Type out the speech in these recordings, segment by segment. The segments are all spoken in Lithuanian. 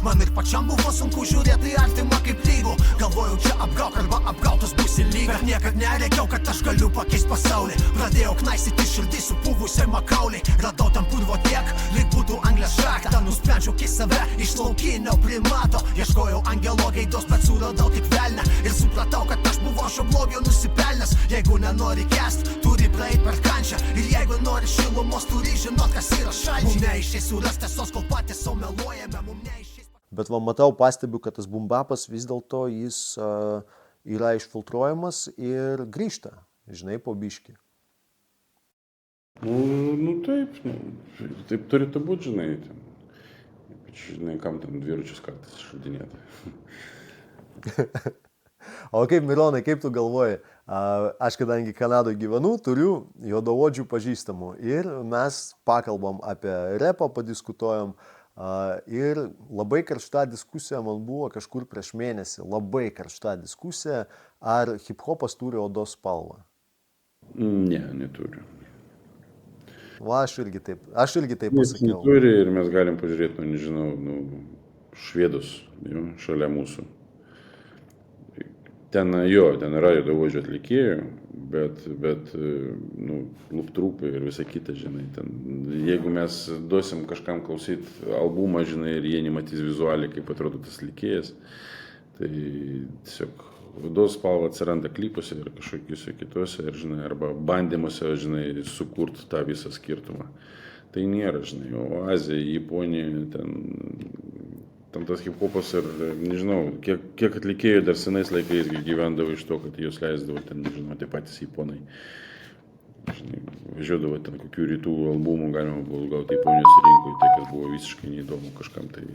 Man ir pačiam buvo sunku žiūrėti artimą kaip lygų. Galvojau, čia apgauk arba apgautas būsi lyga. Niekad neregiau, kad aš galiu pakeisti pasaulį. Pradėjau knaisyti širdį supuvusiai makaulį. Radau tam purvo tiek, lyg būtų anglės šachtą. Nusprendžiau į save iš laukinio primato. Ieškojau angelo gaidos, bet suradau tik velnę. Ir supratau, kad aš buvau šio blogio nusipelnęs. Jeigu nenori kest, turi praeit per kančią. Ir jeigu nori šilumos, turi žinot, kas yra šalčiai. Mum neišės surasti tiesos, kol patys sau meluojame. Mum neišės. Bet va, matau, pastebiu, kad tas bumbapas vis dėlto jis yra išfiltruojamas ir grįžta, žinai, po biškį. Nu taip, taip turėtų būti, žinai, ypač, žinai, kam ten dviračius kartais išradinėti. O kaip, Mironai, kaip tu galvoji, aš kadangi Kanadoje gyvenu, turiu juodaodžių pažįstamų ir mes pakalbam apie repą, padiskutuojam. Ir labai karšta diskusija man buvo kažkur prieš mėnesį, labai karšta diskusija, ar hip-hopas turi odos spalvą. Ne, neturi. Va, aš irgi taip pasakiau. Neturi ir mes galim pažiūrėti, nežinau, švedus, jo, šalia mūsų. Ten yra juodaodžių atlikėjų, bet luptrūpai ir visa kita, žinai, ten, jeigu mes duosim kažkam klausyti albumą, žinai, ir jie nematys vizualiai, kaip atrodo tas atlikėjas, tai tiesiog odos spalva atsiranda klipuose ir kažkokiuose kituose, ir, žinai, arba bandymuose, žinai, sukurti tą visą skirtumą. Tai nėra, žinai, o Azija, Japonija, ten tas hip-hopas ir, nežinau, kiek atlikėjų dar senais laikais gyvendavo iš to, kad jūs leisdavo ten, nežinau, taip patys japonai. Žinai, važiuodavo ten kokių rytų albumų, galima buvo gauti Japonijos rinkoje, tai kas buvo visiškai neįdomu kažkam, tai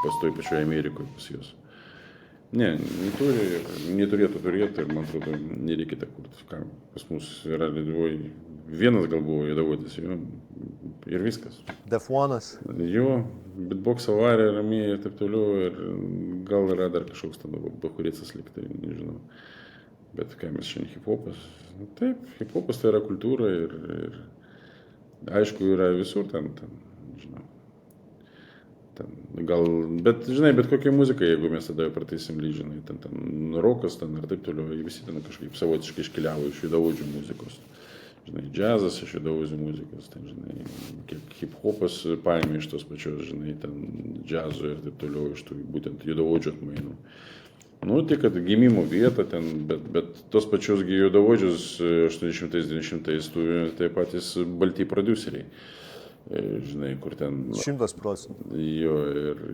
pastoj pačioje Amerikoje pas juos. Ne, neturėtų turėti ir, man atrodo, nereikia tą kurti. Pas mus yra Lietuvoje vienas gal buvo juodaodis, jo, ir viskas. Defuonas. Jo, beatbox avarija, ramiai ir taip toliau, ir gal yra dar kažkoks tada bahurėcas liktai, nežinau. Bet ką mes šiandien hip-hopas? Taip, hip-hopas tai yra kultūra ir aišku yra visur ten, žinau. Gal, bet, žinai, bet kokia muzika, jeigu mes tada prataisim lyg, žinai, ten rokas ten ir taip toliau, visi ten kažkaip savotiškai iškeliavo iš juodaodžių muzikos. Žinai, džiazas iš juodaodžių muzikos, ten, žinai, kiek hip-hopas paėmė iš tos pačios, žinai, ten džiazo ir taip toliau, iš tų būtent juodaodžių atmainų. Nu, tik kad gimimo vieta ten, bet tos pačios juodaodžius 80-90 turi taip patys balti prodiuseriai. Žinai, kur ten... 100%. Jo,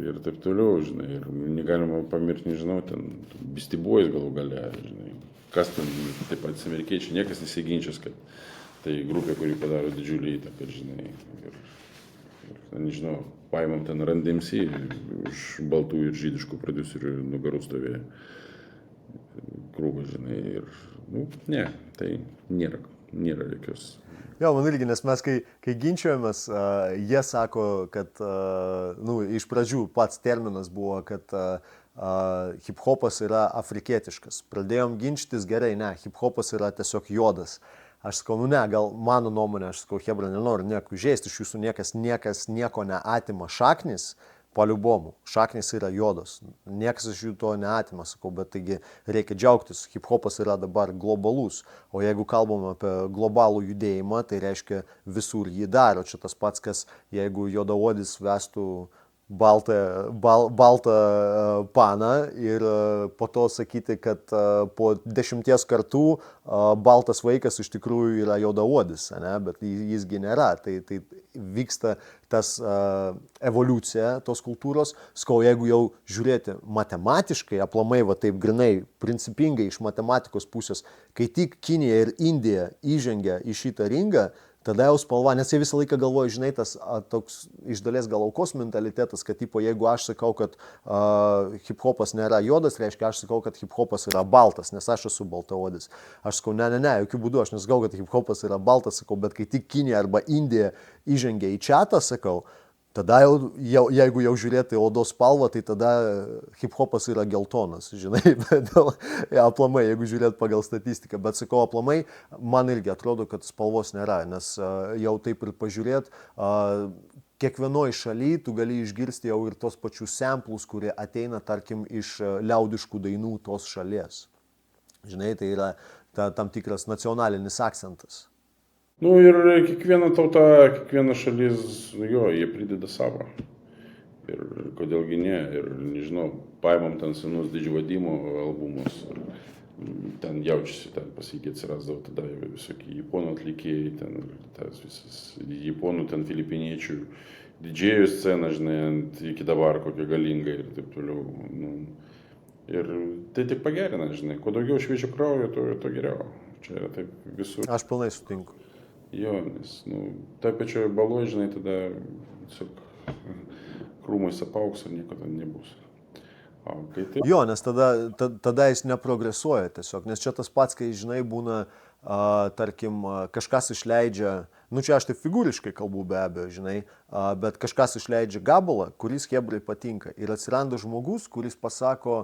ir taip toliau, žinai, ir negalima pamiršti, nežinau, ten Beastie Boys galų gale, žinai, kas ten, taip pat amerikiečiai, niekas nesiginčias, kad tai grupė, kuri padaro didžiulį įtaką, žinai, ir nežinau, paimam ten Run DMC, už baltų ir žydiškų prodiuserių nugarų stovėjo krūva, žinai, ir, ne, tai nėra jokios. Jo, man irgi, nes mes kai ginčiojomės, jie sako, kad iš pradžių pats terminas buvo, kad hip-hopas yra afrikietiškas. Pradėjom ginčytis, gerai, ne, hip-hopas yra tiesiog juodas. Aš sakau, ne, gal mano nuomonė, aš sakau, hebra, nenoriu nieko žaisti, iš jūsų niekas nieko neatima. Šaknis, paliubomų, šaknis yra juodos. Niekas iš jų to neatima, sakau, bet taigi reikia džiaugtis. Hip-hopas yra dabar globalus, o jeigu kalbam apie globalų judėjimą, tai reiškia visur jį daro. Čia tas pats, kas jeigu juodaodis vestų baltą paną ir po to sakyti, kad po 10 kartų baltas vaikas iš tikrųjų yra juodaodis, ne? Bet jisgi nėra. Tai vyksta tas evoliucija tos kultūros. Skau, jeigu jau žiūrėti matematiškai, aplamai va taip grinai, principingai iš matematikos pusės, kai tik Kinija ir Indija įžengia į šitą ringą, tada jau spalva, nes jie visą laiką galvoja, žinai, tas toks iš dalies gal aukos mentalitetas, kad tipo, jeigu aš sakau, kad hip-hopas nėra juodas, reiškia, aš sakau, kad hip-hopas yra baltas, nes aš esu baltaodis. Aš sakau, ne, jokių būdų, aš nesakau, kad hip-hopas yra baltas, sakau, bet kai tik Kinija arba Indija įžengia į čatą, sakau, tada jeigu jau žiūrėti odos spalvą, tai tada hip-hopas yra geltonas, žinai, aplamai, jeigu žiūrėti pagal statistiką. Bet sakau, aplamai, man irgi atrodo, kad spalvos nėra, nes jau taip ir pažiūrėt, kiekvienoje šalyje tu gali išgirsti jau ir tos pačius samplus, kurie ateina, tarkim, iš liaudiškų dainų tos šalies. Žinai, tai yra tam tikras nacionalinis akcentas. Nu ir kiekviena tauta, kiekviena šalis, jo, jie prideda savo. Ir kodėlgi ne, ir nežinau, paimam ten senus Didžvadimo albumus, ten jaučiasi, ten pasakyti atsirasdavo tada visokie japonų atlikėjai, ten tas visas japonų, ten filipiniečių didžėjų scena, žinai, iki dabar kokia galinga ir taip toliau. Nu, ir tai tik pagerina, žinai, kuo daugiau šviežio kraujo, to geriau. Čia yra taip visur. Aš pilnai sutinku. Jo, nes, nu, tai pačioje baloje, žinai, tada tiesiog krūmais apaugs ir nieko ten nebus. Tai... Jo, nes tada jis neprogresuoja tiesiog, nes čia tas pats, kai, žinai, būna, tarkim, kažkas išleidžia, nu čia aš taip figūriškai kalbu be abejo, žinai, bet kažkas išleidžia gabalą, kuris chebrai patinka ir atsiranda žmogus, kuris pasako,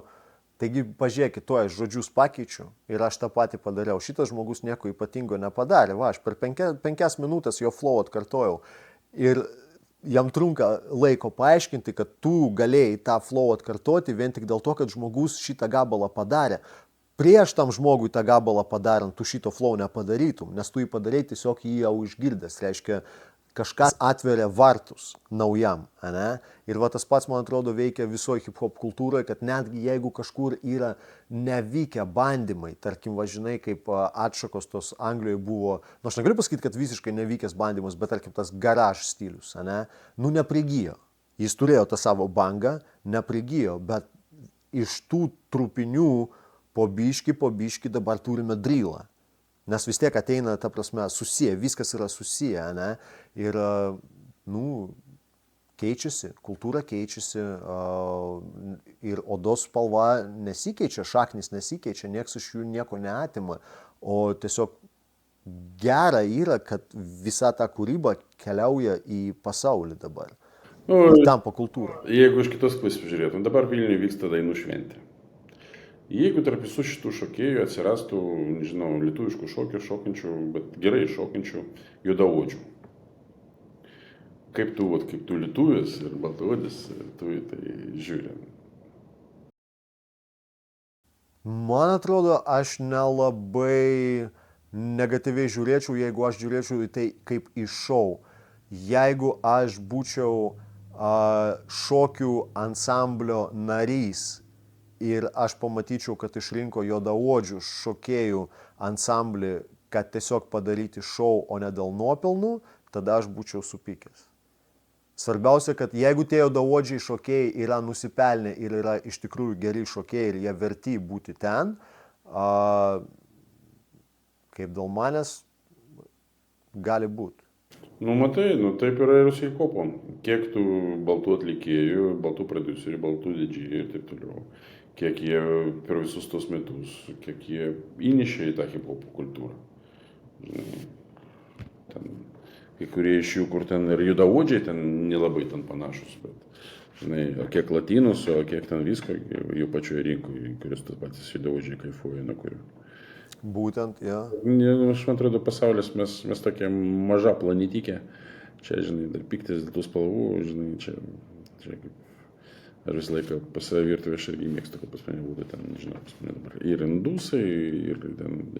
taigi pažiūrėkit, to aš žodžius pakeičiu ir aš tą patį padariau. Šitas žmogus nieko ypatingo nepadarė. Va, aš per 5 minutės jo flow atkartojau. Ir jam trunka laiko paaiškinti, kad tu galėjai tą flow atkartoti vien tik dėl to, kad žmogus šitą gabalą padarė. Prieš tam žmogui tą gabalą padarant, tu šito flow nepadarytum, nes tu jį padarei tiesiog jį jau išgirdęs. Reiškia, kažkas atveria vartus naujam, ane? Ir va tas pats, man atrodo, veikia visoje hip-hop kultūroje, kad netgi jeigu kažkur yra nevykę bandymai, tarkim, važinai, kaip atšakos tos Anglijoje buvo, nu aš negaliu pasakyti, kad visiškai nevykęs bandymas, bet tarkim tas garage stilius, ane? Nu neprigijo. Jis turėjo tą savo bangą, neprigijo, bet iš tų trupinių po biški dabar turime drillą. Nes vis tiek ateina, ta prasme, susiję, viskas yra susiję, ne? Ir, nu, keičiasi, kultūra keičiasi ir odos spalva nesikeičia, šaknis nesikeičia, nieks iš jų nieko neatima, o tiesiog gera yra, kad visa ta kūryba keliauja į pasaulį dabar. Nu, tampa kultūra. Jeigu iš kitos pusės pažiūrėtum, dabar Vilniuje vyksta dainų šventė. Jeigu tarp visų šitų šokėjų atsirastų, nežinau, lietuviškų šokių šokančių, bet gerai šokančių juodaodžių. Kaip tu lietuvis ir baltaodis, tu į tai žiūri? Man atrodo, aš nelabai negatyviai žiūrėčiau, jeigu aš žiūrėčiau į tai kaip į šou. Jeigu aš būčiau šokių ansamblio narys, ir aš pamatyčiau, kad išrinko juodaodžių šokėjų ansamblį, kad tiesiog padaryti šou, o ne dėl nuopelnų, tada aš būčiau supykęs. Svarbiausia, kad jeigu tie juodaodžiai šokėjai yra nusipelnę ir yra iš tikrųjų geri šokėjai ir jie verti būti ten, kaip dėl manęs, gali būti. Nu, matai, taip yra ir su hip-hopom. Kiek tų baltų atlikėjų, baltų prodiuserių, baltų didžėjų ir taip toliau. Kiek jie per visus tos metus, kiek jie įnešė į tą hip-hop kultūrą. Žinai, ten, kai kurie iš jų, kur ten ir juodaodžiai, ten nelabai ten panašus, bet, žinai, ar kiek latinus, o kiek ten visko, jų pačioje rinkoje, kuris tas patys juodaodžiai kaifuoja, nuo kurių. Būtent, jo. Aš man atrodo, pasaulis, mes tokie maža planetikė, čia, žinai, dar piktis dėl tų spalvų, žinai, čia kaip. Aš visą laiką pas save virtuvę aš irgi mėgstu, kad pas mane būtų ten, nežinau, pas mane dabar ir indusai, ir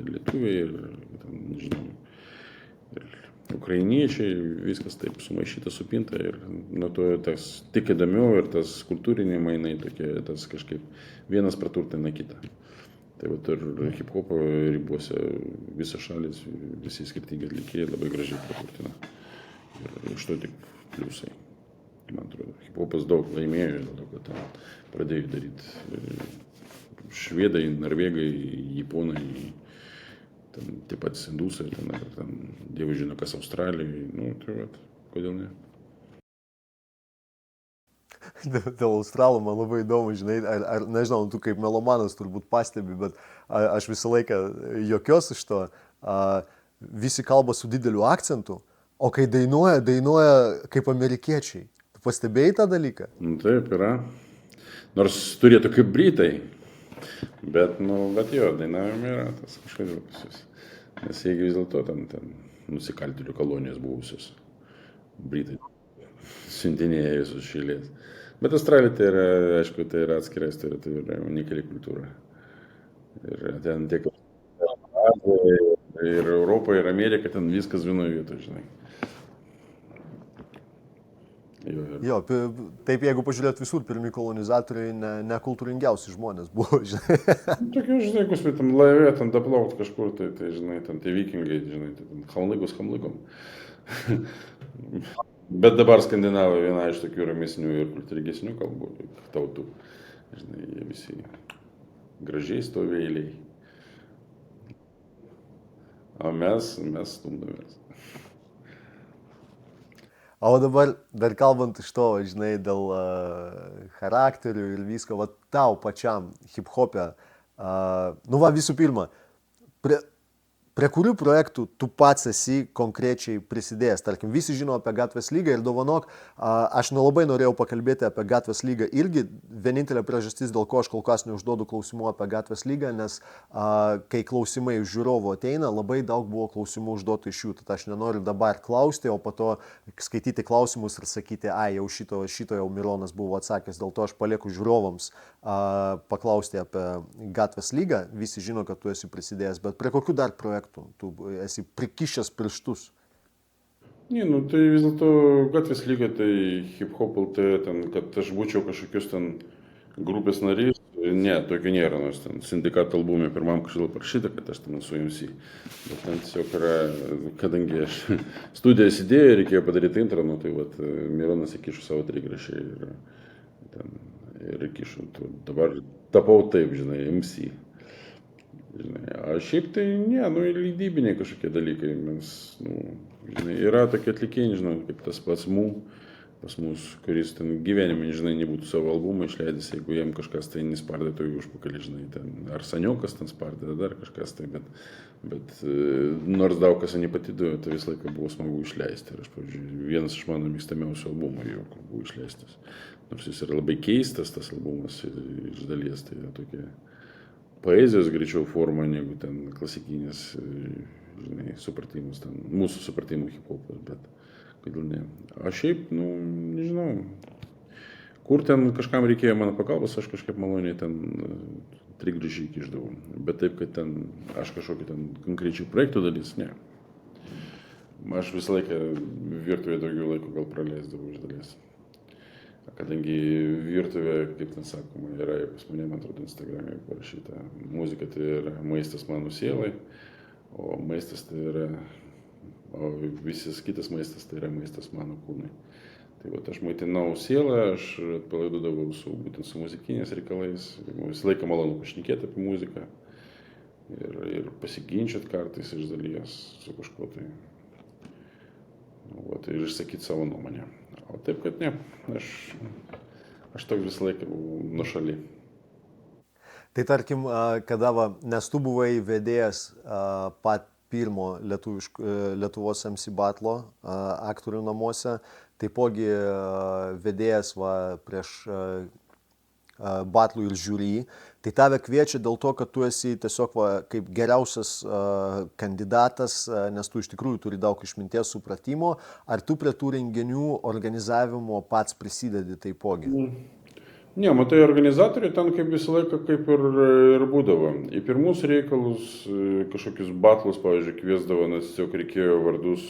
lietuviai, ir ten, nežinau, ir ukrainiečiai, viskas taip sumaišyta, supinta ir nuo to tas tik įdomiau ir tas kultūriniai mainai tokie, tas kažkaip vienas praturtina kitą. Tai vat ir hip-hopo ribose visas šalis, visi skirtingi atlikėjai labai gražiai praturtina. Ir iš to tik pliusai. Man atrodo, hip-hopas daug laimėjo, dėl to, kad ten pradėjo daryti švedai, norvegai, japonai, ten taip pat indusai, ten dievai žino, kas Australijai, nu, tai vat, kodėl ne? Dėl australų man labai įdomu, žinai, ar nežinau, tu kaip melomanas turbūt pastebi, bet aš visą laiką jokios iš to, visi kalba su dideliu akcentu, o kai dainuoja kaip amerikiečiai. Tu pastebėjai tą dalyką? Taip yra. Nors turėtų kaip britai, bet jo, dainavime yra tas kažkodėl pas jus. Nes jeigu vis dėlto ten nusikaltėlių kolonijos buvusios britai siuntinėja visus šilės. Bet Australija tai yra, aišku, tai yra atskiras, tai yra unikali kultūra. Ir ten tiek Azijoje, ir Europoje, ir Amerika, ten viskas vienoje vietoje, žinai. Jo, taip jeigu pažiūrėt visur, pirmi kolonizatoriai nekultūringiausi žmonės buvo, žinai. Tokių, žinai, kažkaip tam laivė, ten daplaut kažkur, tai, žinai, ten tie vikingai, žinai, tai ten hamlygom. Bet dabar skandinavai viena iš tokių ramesnių ir kultūringesnių kalbų, tautų. Žinai, jie visi gražiai stovi eiliai. O mes stumdomės. O dabar, dar kalbant iš to, žinai, dėl charakterių ir visko, va tau pačiam hip-hopė, visų pirma, prie kurių projektų tu pats esi konkrečiai prisidėjęs? Tarkim, visi žino apie Gatvės lygą ir dovanok, aš labai norėjau pakalbėti apie Gatvės lygą irgi. Vienintelė priežastis, dėl ko aš kol kas neužduodu klausimų apie Gatvės lygą, nes kai klausimai iš žiūrovų ateina, labai daug buvo klausimų užduotų iš jų. Tad aš nenoriu dabar klausti, o po to skaityti klausimus ir sakyti, jau šito jau Mironas buvo atsakęs. Dėl to aš palieku žiūrovams paklausti apie Gatvės lygą. Visi žino, kad tu esi prisidėjęs, bet prie kokių dar projektų tu esi prikišęs pirštus? Ne, tai vis dėlto Gatvės lyga, tai hip-hop LT, ten, kad aš būčiau kažkokius ten grupės narys, ne, tokio nėra, nors ten sindikato albume pirmam kažkaip parašyta, kad aš ten esu MC. Bet ten tiesiog yra, kadangi aš studijas įdėjau, reikėjo padaryti intrą, tai vat Mironas įkišo savo trigrašį ir įkišo. Dabar tapau taip, žinai, MC. Žinai, o šiaip tai ne, leidybiniai kažkokie dalykai, mes, žinai, yra tokie atlikėjai, žinau, kaip tas pats pas mus, kuris ten gyvenime, žinai, nebūtų savo albumą išleidęs, jeigu jam kažkas tai nespardėtų į užpakalį, žinai, ten, ar Saniokas ten spardė, dar kažkas tai, bet nors daug kas nepatidėjo, tai visą laiką buvo smagu išleisti. Ir aš, pavyzdžiui, vienas iš mano mėgstamiausių albumų jo, kur buvo išleistas. Nors jis yra labai keistas, tas albumas iš dalies, tai tokie poezijos greičiau forma negu ten klasikinis, žinai, supratimas, ten, mūsų supratimų hip-hopas, bet kodėl ne. O šiaip, nežinau, kur ten kažkam reikėjo mano pagalbos, aš kažkaip maloniai ten trigrašį įkišdavau, bet taip, kad ten aš kažkokį ten konkrečių projektų dalis, ne. Aš visą laiką virtuvėje daugiau laiko gal praleisdavau iš dalies. Kadangi virtuvė, kaip ten sakoma, yra pas mane, man atrodo, Instagram'e parašyta, muzika tai yra maistas mano sielai, o maistas tai yra, o visas kitas maistas tai yra maistas mano kūnui. Tai vat aš maitinau sielą, aš atpalaiduodavau būtent su muzikiniais reikalais, visą laiką malonu pašnekėti apie muziką ir pasiginčyti kartais iš dalies su kažkuo tai. Ir išsakyti savo nuomonę. O taip, kad ne, aš toks visą laiką buvau nuošaly. Tai tarkim, kada nes tu buvai vedėjas pat pirmo Lietuvos MC Batlo aktorių namuose, taipogi vedėjas prieš Batlų ir žiūri, tai tave kviečia dėl to, kad tu esi tiesiog kaip geriausias kandidatas, nes tu iš tikrųjų turi daug išminties supratimo, ar tu prie tų renginių organizavimo pats prisidedi taipogi? Ne, matai, organizatoriai ten kaip visą laiką kaip ir būdavo. Į pirmus reikalus kažkokius batlus, pavyzdžiui, kviesdavo, nes tiesiog reikėjo vardus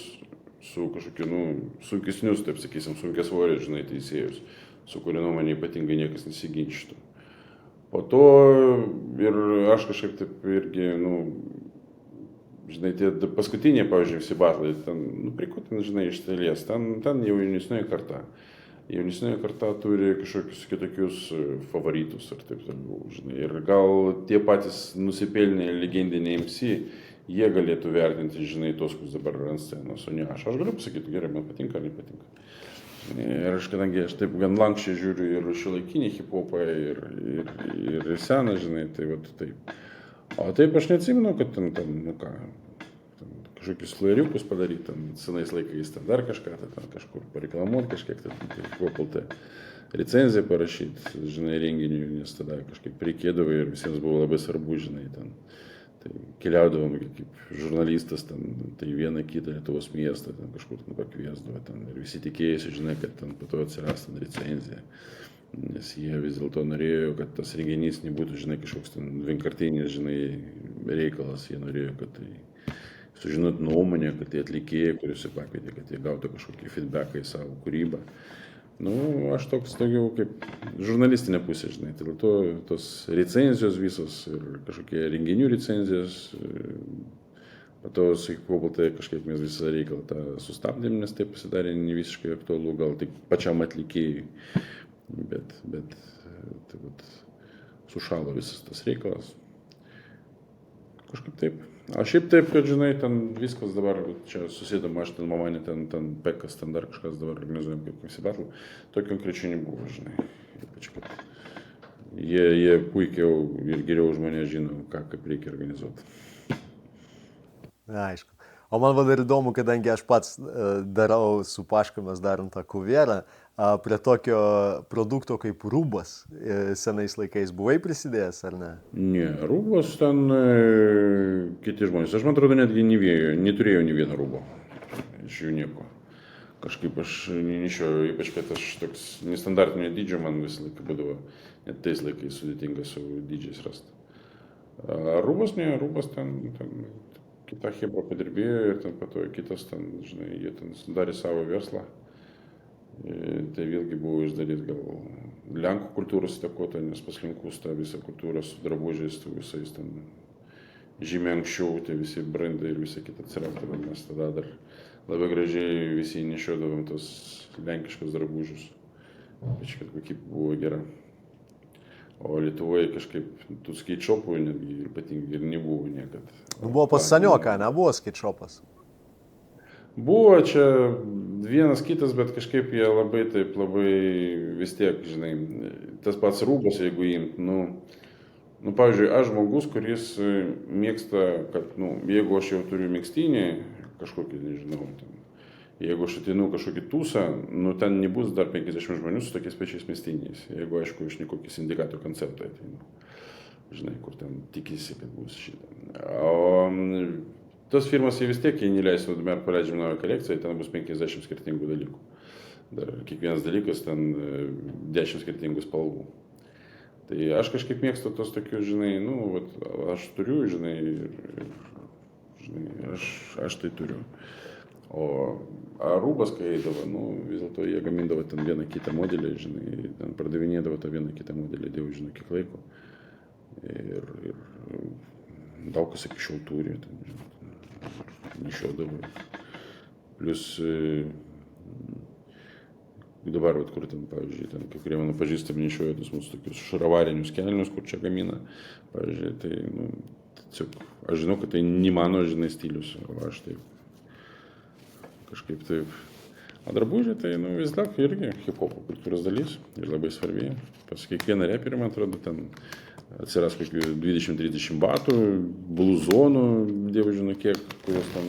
su kažkokiu, sunkesnius, taip sakysim, sunkiasvorės, žinai, teisėjus, su kuriuo nuomonė ypatingai niekas nesiginčytų. Po to ir aš kažkaip taip irgi, žinai, tie paskutiniai, pavyzdžiui, visi batlai, ten, prie ko ten, žinai, iš dalies, ten jau jaunesnioji karta. Jaunesnioji karta turi kažkokius kitokius favoritus ir taip toliau, žinai. Ir gal tie patys nusipelnė legendiniai MC, jie galėtų vertinti, žinai, tos, kus dabar yra ant scenos, o ne aš. Aš galiu pasakyti, gerai, man patinka ar nepatinka. Ir kadangi aš taip gan lankščiai žiūriu ir šiuolaikinį hip-hopą, ir seną, žinai, tai vat taip. O taip aš neatsimenu, kad ten kažkokius fleriukus padaryti, ten senais laikais, ten dar kažką, ten kažkur pareklamuoti kažkiek, ten hip-hop.lt recenziją parašyti, žinai, renginiui, nes tada kažkaip reikėdavo ir visiems buvo labai svarbu, žinai, ten. Tai Tai keliaudavom kaip žurnalistas, tai vieną kitą Lietuvos miestą kažkur pakviesdavo ir visi tikėjosi, žinai, kad po to atsiras recenzija. Nes jie vis dėlto norėjo, kad tas renginys nebūtų, žinai, kažkoks vienkartinis, žinai, reikalas. Jie norėjo, kad tai sužinot nuomonę, kad tai atlikėjai, kuriuos jie pakvietė, kad jie gautų kažkokį feedbacką į savo kūrybą. Aš toks daugiau kaip žurnalistinė pusė, žinai, dėl to tos recenzijos visos ir kažkokie renginių recenzijos, po to, sakykime, tai kažkaip mes visą reikalą tą sustabdėm, nes tai pasidarė ne visiškai aktualu, gal tik pačiam atlikėjui, bet tai sušalo visas tas reikalas. Kažkaip taip. O šiaip taip, kad, žinai, ten viskas dabar, čia susėdama, aš ten mamanė, ten pekas, ten dar kažkas dabar organizuojam kaip konsibatlų, to konkrečiai nebuvo, žinai. Ypač, kad jie puikiau ir geriau už mane žino, kaip reikia organizuoti. Aišku. O man dar įdomu, kadangi aš pats darau su Paška, mes darom tą kuvierą, prie tokio produkto kaip rūbas senais laikais buvai prisidėjęs, ar ne? Ne, rūbas ten kiti žmonės. Aš, man atrodo, netgi neturėjau nė vieno rūbo. Iš jų nieko. Kažkaip aš nešioju, ypač, kad aš toks nestandartinio dydžio, man visą laiką būdavo, net tais laikais sudėtinga su dydžiais rasti. Rūbas ten kita chebra padirbėjo ir ten pato kitas ten, žinai, jie ten darė savo verslą. Tai vėlgi buvo iš dalies gal Lenkų kultūros įtakota, nes pas Lenkus tą visą kultūrą su drabužiais, tu visais ten žymiai anksčiau, tie visi brandai ir visa kita atsirasdavo, mes tada dar labai gražiai visi nešiodavom tos lenkiškus drabužius, bet kad kokybė buvo gera. O Lietuvoje kažkaip tų skate-shopų netgi ypatingai ir nebuvo niekad. Buvo pas Sanioką, nebuvo skate-shopas? Buvo čia vienas kitas, bet kažkaip jie labai vis tiek, žinai, tas pats rūbas, jeigu imt, pavyzdžiui, aš žmogus, kuris mėgsta, kad, jeigu aš jau turiu megztinį, kažkokį, nežinau, jeigu aš ateinu kažkokį tūsą, ten nebus dar 50 žmonių su tokiais pačiais megztiniais, jeigu, aišku, iš nekokį sindikato koncertą ateinu, žinai, kur ten tikisi, kad bus šitą. O tos firmas jie vis tiek, jei neleis, mes paleidžiam naują kolekciją, ten bus 50 skirtingų dalykų. Dar kiekvienas dalykas ten 10 skirtingų spalvų. Tai aš kažkaip mėgstu tos tokius, žinai, aš turiu, žinai, aš tai turiu. O rūbas, kai eidavo, vis dėlto jie gamindavo ten vieną kitą modelį, žinai, ten pardavinėdavo tą vieną kitą modelį, dėl žinai, kiek laiko. Ir daug kas iki šiol turi, ten, žinai, nešiodavo. Plius dabar, kur ten, pavyzdžiui, ten, kai kurie mano pažįstami nešioja tos mūsų tokius šaravarinius kelnius, kur čia gamina, pavyzdžiui, tai, tiesiog, aš žinau, kad tai ne mano, žinai, stilius, o aš taip. Kažkaip taip. O drabužiai tai vis dar irgi hip-hopo kultūros dalis ir labai svarbi. Pas kiekvieną reperį, man atrodo, ten atsiras kokių 20-30 batų, bluzonų, dievo žino kiek, kurios ten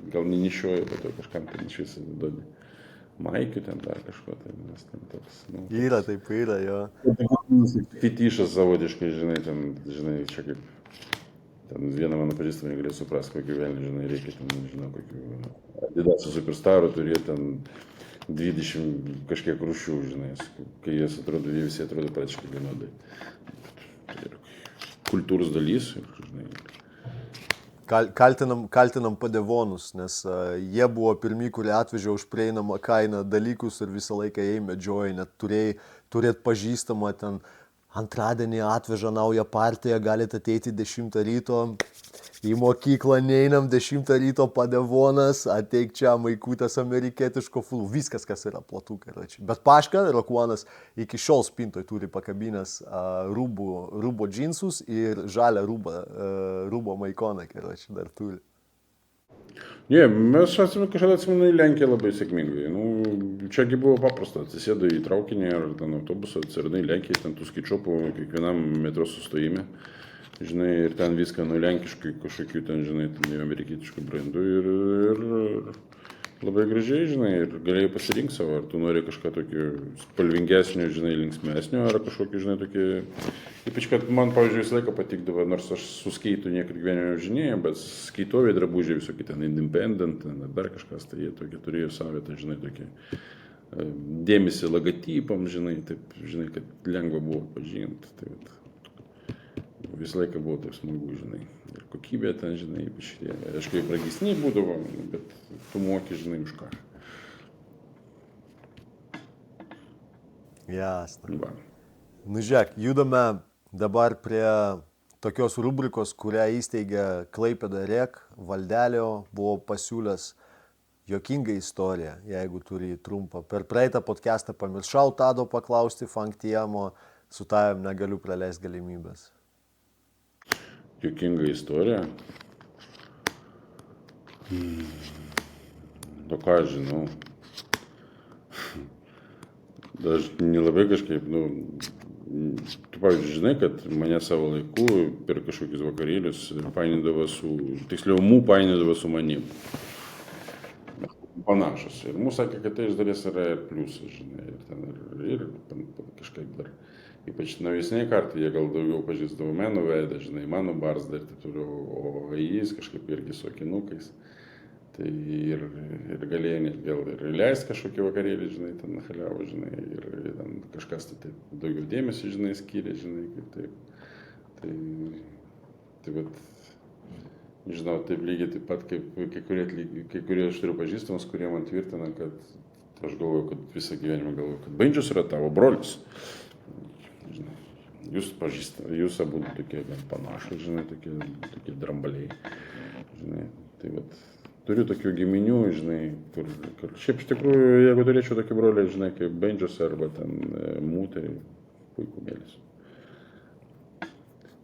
gal nenešioja, bet to kažkam ten iš visą duodi. Maikių ten dar kažko, tai nes ten toks. Yra, taip yra, jo. Fetišas savotiškai, žinai, ten, žinai, čia kaip. Ten vieną mano pažįstamą galės suprasti, kokiu velniu, žinai, reikia ten, nežinau, kokiu Adidasų superstarų turėti ten 20 kažkiek rūšių, žinai, kai jie visi atrodo praktiškai vienodai. Tai yra kultūros dalys, žinai. Kaltinam padevonus, nes jie buvo pirmi, kurie atvežė už prieinamą kainą dalykus ir visą laiką jie medžioja, net turėt pažįstamą ten. Antradienį atveža naują partiją, galite ateiti 10 ryto, į mokyklą neinam 10 ryto padevonas, ateik čia maikutės amerikietiško fulų, viskas, kas yra platų, karočiui. Bet Paška, Rokuanas, iki šiol spintoj turi pakabinęs rūbo džinsus ir žalią rūbo maikoną, karočiui, dar turi. Ne, mes kažkada atsimenu į Lenkiją labai sėkmingai. Čiagi buvo paprasta, atsisėdai į traukinį ar ten autobusą, atsiradai į Lenkiją, ten tų skaičiopų kiekvienam metro sustojime, žinai, ir ten viską lenkiškai kažkokių ten, žinai, ten amerikietiškų brandų ir labai gražiai, žinai, ir galėjai pasirinkti savo, ar tu nori kažką tokio spalvingesnio, žinai, linksmesnio, ar kažkokį, žinai, tokį... Ypač, kad man, pavyzdžiui, visą laiką patikdavo, nors aš su skeitu niekad gyvenime nežinėjau, bet skeitoviai drabužiai visokie ten independent, ten, ar dar kažkas, tai jie tokie turėjo savitą, žinai, tokį dėmesį logotipam, žinai, taip, žinai, kad lengva buvo pažinti. Tai, visą laiką buvo taip smagu, žinai. Ir kokybė ten, žinai, ypač tie. Aišku, jie pragesni būdavo, bet tu moki, žinai, už ką. Jasna. Va. Nu, žiūrėk, judame dabar prie tokios rubrikos, kurią įsteigė Klaipėda Rek, Valdelio buvo pasiūlęs juokingą istoriją, jeigu turi trumpą. Per praeitą podcastą pamiršau Tado paklausti Fanktiemo, su tavim negaliu praleisti galimybės. Juokinga istorija. Nu ką aš žinau. Aš nelabai kažkaip, tu pavyzdžiui, žinai, kad mane savo laiku per kažkokius vakarėlius painydavo su, tiksliau, painydavo su manim. Panašus. Ir mūsų sakė, kad tai iš dalies yra ir pliusas, žinai, ir kažkaip dar. Ypač naujesniai kartai, jie gal daugiau pažįsdavo mano veidą, žinai, mano barzdą ir taip toliau, o jis kažkaip irgi su akinukais. Tai ir galėjo net gal ir leisti kažkokį vakarėlį, žinai, ten nachaliavo, žinai, ir ten kažkas tai daugiau dėmesio, žinai, skyrė, žinai, kaip taip. Tai vat, nežinau, taip lygiai taip pat, kaip kai kurie aš turiu pažįstamus, kurie man tvirtina, kad aš galvoju, kad visą gyvenimą galvoju, kad Bandžius yra tavo brolis. Žinai, jūs abu tokie panašus, žinai, tokie drambaliai. Žinai, tai vat, turiu tokių giminių, žinai, kur šiaip iš tikrųjų, jeigu turėčiau tokį brolį, žinai, kaip Bandžius arba ten tai puikų mėlis.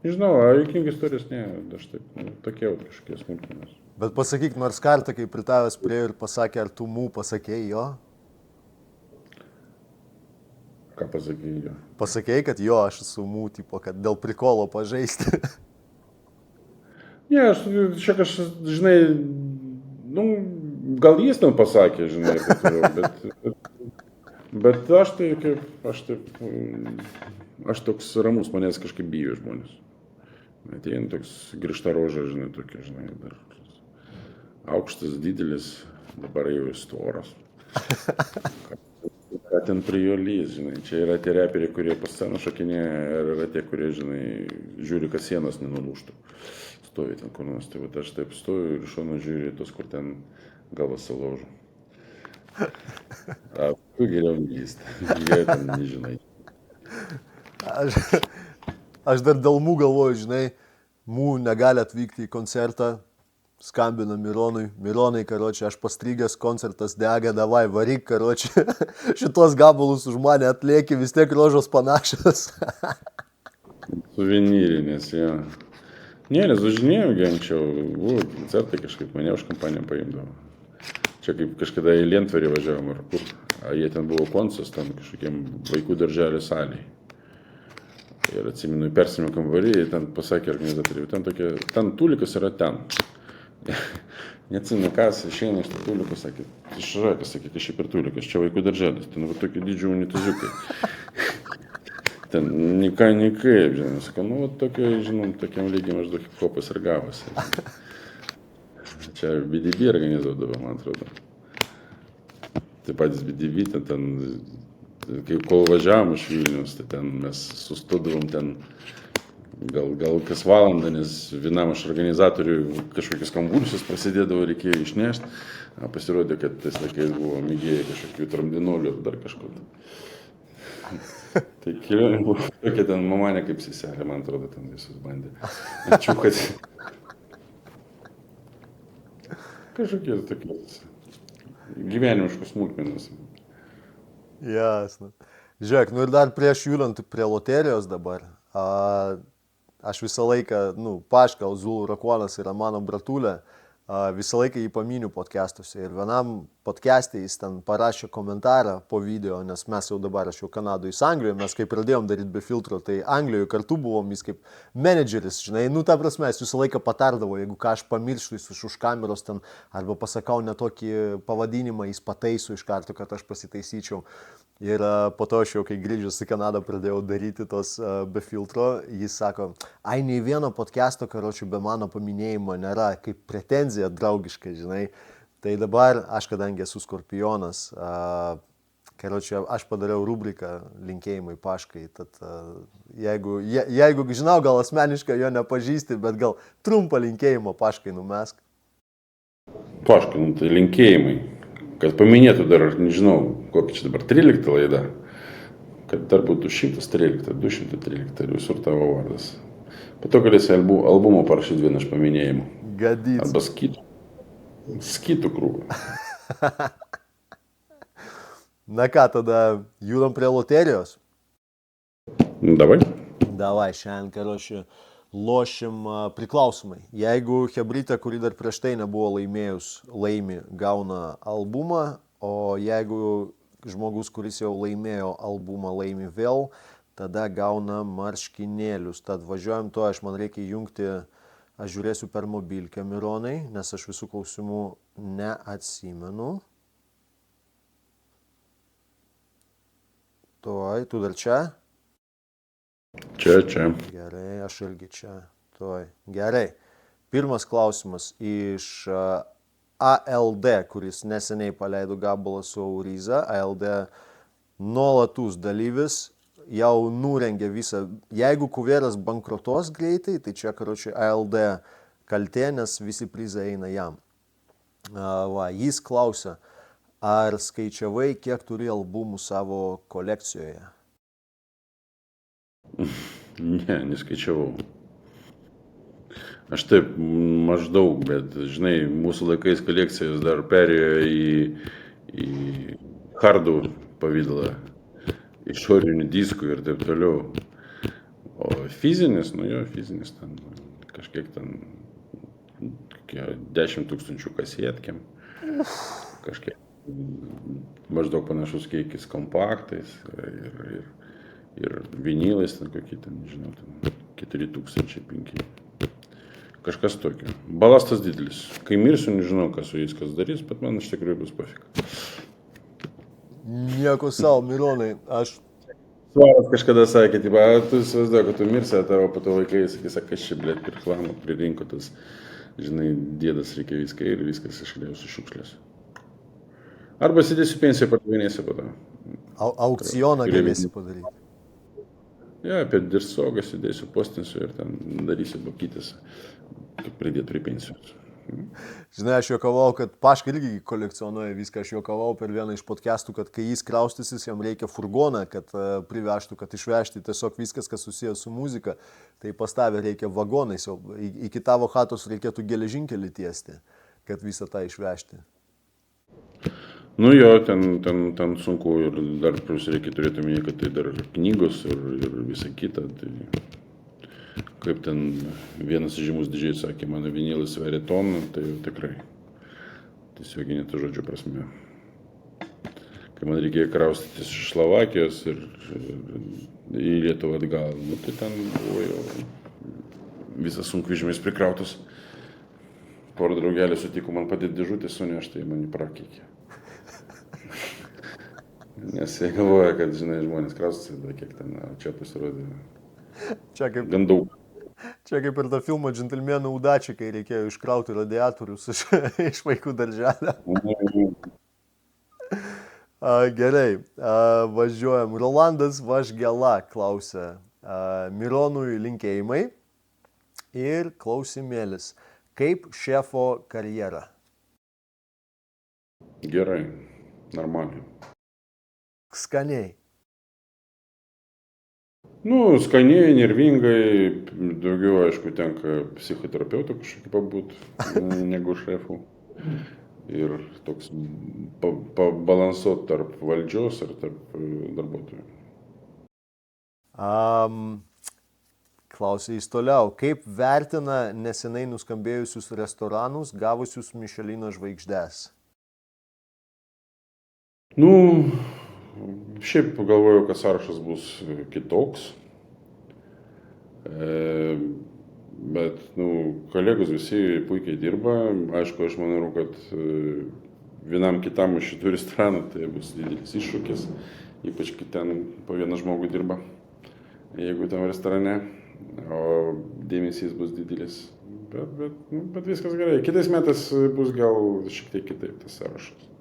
Nežinau, juokingi istorijos ne, aš taip, tokie kažkokie smulkmenos. Bet pasakyk, nors kartą, kai pritavęs prie ir pasakė, ar tu pasakėjai jo? Ką pasakėjai jo? Pasakėjai, kad jo, aš esu tipo, kad dėl prikolo pažaisti. Ne, čia kažkas, žinai, gal jis ten pasakė, žinai, bet aš toks ramus, manęs kažkaip bijo žmonės. Ateina toks grįžta roža, žinai, tokia, žinai, dar aukštas, didelis, dabar jau storas. Ką ten prie jo lys, žinai, čia yra tie reperiai, kurie pas sceną šokinėja, ir yra tie, kurie, žinai, žiūri, kad sienos nenulūžtų. Stovi ten kur nors, tai va, aš taip stoviu ir šonu žiūri tos, kur ten galvas salaužo. Tu geriau nelyst, geriau ten nežinai. Aš dar dėl galvoju, žinai, negali atvykti į koncertą, skambina Mironui. Mironai, karočią, aš pastrygęs, koncertas dega, davai, varyk, karočią, šitos gabalus už mane atlieki, vis tiek rožos panašios. Suvenyrinės, jo. Ne, nes važinėjau anksčiau, buvo koncertai kažkaip, mane už kompaniją paimdavo. Čia kaip kažkada į Lientvarį važiavom, ar kur, jie ten buvo koncas, ten kažkokiam vaikų darželio salėje. Ir atsimenu, persimė kambarį, ten pasakė organizatoriai, ten tulikas yra ten. Neatsimenu, kas išeina iš tulikų, sakė, išrakas, sakė, šiaip ir tulikas, čia vaikų darželis, ten va tokie didžių unitaziukai. Ten nikaip, žinai, sakau, tokie, žinom, tokiam lygiai maždaug hip-hopas ir gavosi. Čia BDB organizuodavo, man atrodo. Taip patys BDB, ten kai kol važiavom iš Vilnius, tai ten mes sustodavom ten gal kas valandą, nes vienam iš organizatorių kažkokius kambulius prasidėdavo, reikėjo išnešti. Pasirodė, kad tais laikais buvo mėgėjai kažkokių tramdinolių ar dar kažko. Tai kelionė buvo tokia ten mamanė kaip seselė, man atrodo, ten visus bandė. Ačiū, kad kažkokie tokios gyvenimiškos smulkmenos. Jasna. Žiūrėk, ir dar prieš judant prie loterijos dabar, aš visą laiką, Paška Zulų Rakonas yra mano bratulė, visą laiką jį paminiu podcastuose. Ir vienam podcast'e jis ten parašė komentarą po video, nes mes jau dabar, aš jau Kanadoje, Anglijoje, mes kai pradėjom daryti be filtro, tai Anglijoje kartu buvom, jis kaip menedžeris, žinai, nu ta prasme, jis visą laiką patardavo, jeigu ką aš pamirštu, jis už kameros ten, arba pasakau netokį pavadinimą, jis pataiso iš karto, kad aš pasitaisyčiau. Ir po to aš jau, kai grįžęs į Kanadą, pradėjau daryti tos be filtro, jis sako, ai, nei vieno podcast'o, karočiui, be mano paminėjimo nėra, kaip pretenzija draugiškai, žinai. Tai dabar, aš kadangi esu Skorpionas, karočiui, aš padariau rubriką linkėjimai Paškai, tad jeigu žinau, gal asmeniškai jo nepažįsti, bet gal trumpą linkėjimą Paškai numesk. Paškai, nu tai linkėjimai. Kad paminėtų dar, nežinau, kokia čia dabar 13 laida, kad dar būtų 113, 213 ir visur tavo vardas. Po to galėsi albumą parašyti vieną iš paminėjimų. Gadyts. Arba skitų. Skitų krūvą. Na ką, tada judam prie loterijos? Davai. Davai, šiandien, karoši, lošim priklausomai. Jeigu Hebrytė, kuri dar prieš tai nebuvo laimėjus, laimi, gauna albumą, o jeigu žmogus, kuris jau laimėjo albumą, laimi vėl, tada gauna marškinėlius. Tad važiuojam to, man reikia įjungti, aš žiūrėsiu per mobilkę, Mironai, nes aš visų klausimų neatsimenu. Tuoj, tu dar čia? Čia. Gerai, aš irgi čia. Tuoj. Gerai. Pirmas klausimas iš ALD, kuris neseniai paleido gabalą su Auriza. ALD nuolatus dalyvis, jau nurengė visą. Jeigu kuveras bankrutos greitai, tai čia, karočiui, ALD kaltė, nes visi prizai eina jam. Jis klausia, ar skaičiavai, kiek turi albumų savo kolekcijoje? Ne, neskaičiavau. Aš taip maždaug, bet, žinai, mūsų laikais kolekcijos dar perėjo į hardų pavydalą, išorinių diskų ir taip toliau. O fizinis, fizinis ten kažkiek ten 10 000 kasetėm, kažkiek maždaug panašus kiekis kompaktais ir vinilais, ten kokie ten, nežinau, 4000-5. Kažkas tokio. Balastas didelis. Kai mirsiu, nežinau, kas su jais kas darys, bet man iš tikrųjų bus pofik. Nieko savo, Mironai, aš... Svaras kažkada sakė, tu įsivaizduoji, kad tu mirsi, tavo po to vaikai sakys, kas čia, blėt, reklamą pririnko tas, žinai, dėdas reikia viską ir viskas išlėjau su šiukšlės. Arba sėdėsiu pensiją, pardavinėsiu po to. Aukcioną galėsi padaryti. Ja, apie dirsogą sėdėsiu, postinsiu ir ten darysiu bakytis, kaip pridėti prie pensijos. Žinai, aš juokavau, kad Paška irgi kolekcionuoja viską. Aš juokavau per vieną iš podcastų, kad kai jis kraustysis, jam reikia furgoną, kad privežtų, kad išvežti tiesiog viskas, kas susijęs su muzika. Tai pas tavę reikia vagonais, jau iki tavo chatos reikėtų geležinkelį tiesti, kad visą tą išvežti. Nu jo, ten sunku ir dar plus reikia turėti omeny, kad tai dar knygos ir visa kita. Tai kaip ten vienas žymus didžiai sakė, mano vinilas sveria toną, tai jau tikrai. Tiesioginė to žodžio prasme. Kai man reikėjo kraustytis iš Slovakijos ir į Lietuvą atgal, nu tai ten buvo jau visas sunkvežimis prikrautas. Porą draugelį sutiko man padėti dėžutę sunešti, tai mane prakeikė. Nes jie galvoja, kad, žinai, žmonės kraustosi, bet kiek ten čia pasirodė. Gan daug. Čia kaip ir tą filmą Džentelmenų udačiai, kai reikėjo iškrauti radiatorius iš vaikų darželio. Gerai, važiuojam. Rolandas Važgela klausia. Mironui linkėjimai ir klausimėlis. Kaip šefo karjera? Gerai, normaliai. Skaniai. Nu, skaniai, nervingai, daugiau, aišku, tenka psichoterapeutų kažkokį pabūt negu šefų. Ir toks pabalansuot tarp valdžios ir tarp darbuotojų. Klausė jis toliau, kaip vertina nesenai nuskambėjusius restoranus gavusius Michelino žvaigždes? Nu, šiaip galvoju, kad sąrašas bus kitoks. Bet, kolegos visi puikiai dirba. Aišku, aš manau, kad vienam kitam iš šitų restoranų tai bus didelis iššūkis, ypač kai ten po vieną žmogų dirba, jeigu tam restorane, o dėmesys bus didelis. Bet viskas gerai. Kitais metais bus gal šiek tiek kitaip tas sąrašas.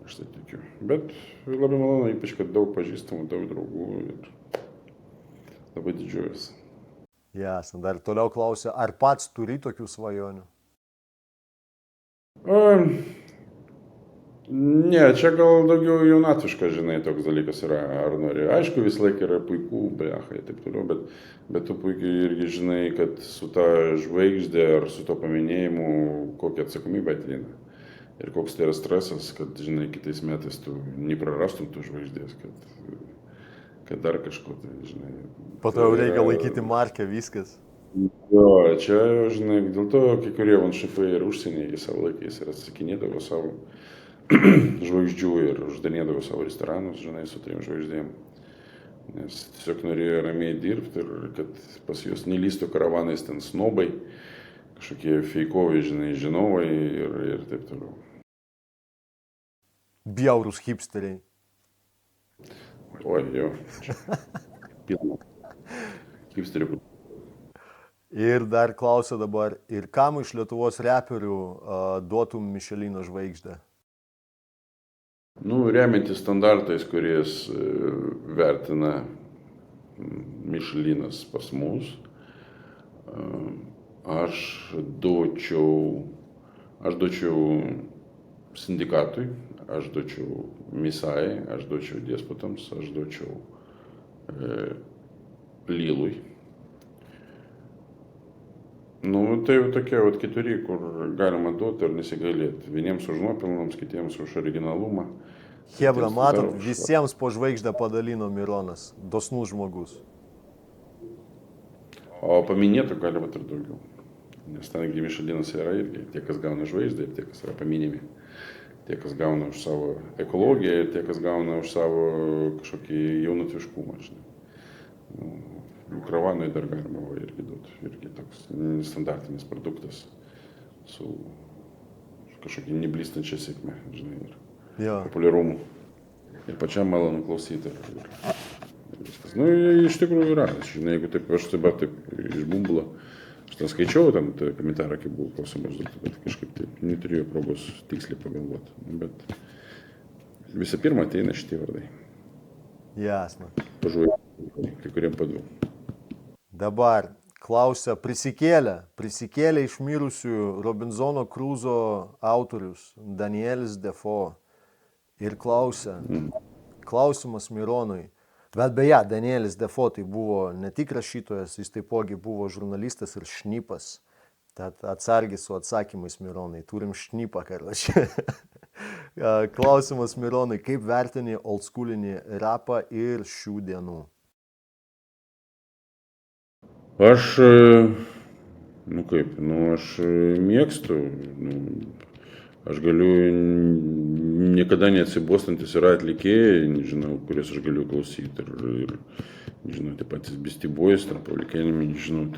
Aš tai tikiu. Bet labai malonu, ypač, kad daug pažįstamų, daug draugų ir labai didžiuojuosi. Jasna, dar toliau klausė, ar pats turi tokių svajonių? Ne, čia gal daugiau jaunatviškas, žinai, toks dalykas yra, ar nori. Aišku, vis laik yra puikų, blechai ir taip toliau, bet tu puikiai irgi žinai, kad su ta žvaigždė ar su to paminėjimu kokia atsakomybė ateina. Ir koks tai yra stresas, kad, žinai, kitais metais tu neprarastum tų žvaigždės, kad dar kažko, tai, žinai. Po to jau reikia laikyti markę, viskas. Jo, čia, žinai, dėl to kai kurie šefai ir užsienyje savo laikais ir atsakinėdavo savo žvaigždžių ir uždanėdavo savo restoranus, žinai, su 3 žvaigždėm. Nes tiesiog norėjo ramiai dirbti ir kad pas juos nelystų karavanais ten snobai, kažkokie feikovi, žinai, žinovai ir taip toliau. Bjaurūs hipsteriai. Oi, jo. Pilna. Hipsterių. Ir dar klausia dabar, ir kam iš Lietuvos reperių duotum Michelino žvaigždę? Remiantis standartais, kuriais vertina Michelinas pas mus, aš duočiau sindikatui, aš duočiau Misai, aš duočiau Despotams, aš duočiau Lylui. Tai jau tokie 4, kur galima duoti ir nesigailėti. Vieniems už nuopelnams, kitiems už originalumą. Hebra, matot, visiems po žvaigždę padalino Mironas. Dosnus žmogus. O paminėtų gali būti ir daugiau. Nes ten Michelinas yra irgi tie, kas gauna žvaigždę, ir tie, kas yra paminimi. Tie, kas gauna už savo ekologiją, ir tie, kas gauna už savo kažkokį jaunatviškumą. Kravanui dar galima irgi duoti. Irgi toks standartinis produktas su kažkokia neblystančia sėkme, žinai, ir populiarumu. Ir pačiam malonu klausyti. Ir viskas. Iš tikrųjų yra. Žinai, jeigu taip, aš taip iš bumbulo, aš ten skaičiau, ten komentarą, kaip buvo klausimas, bet kažkaip taip neturėjau progos tiksliai pagalvoti. Bet visą pirma ateina šitie vardai. Jasna. Pažuoju, kai kuriem padėjau. Dabar klausia, prisikėlė iš mirusių Robinzono Kruzo autorius Danielis Defoe ir klausia, klausimas Mironui. Bet beje, Danielis Defoe tai buvo ne tik rašytojas, jis taipogi buvo žurnalistas ir šnipas. Tad atsargiai su atsakymais, Mironai, turim šnipą karlačią. Klausimas Mironai, kaip vertini oldschoolinį rapą ir šių dienų? Aš, aš mėgstu, aš galiu, niekada neatsibostantis yra atlikėjai, nežinau, kuriuos aš galiu klausyti ir nežinau, tie patys Beastie Boys, Publicanime, nežinau,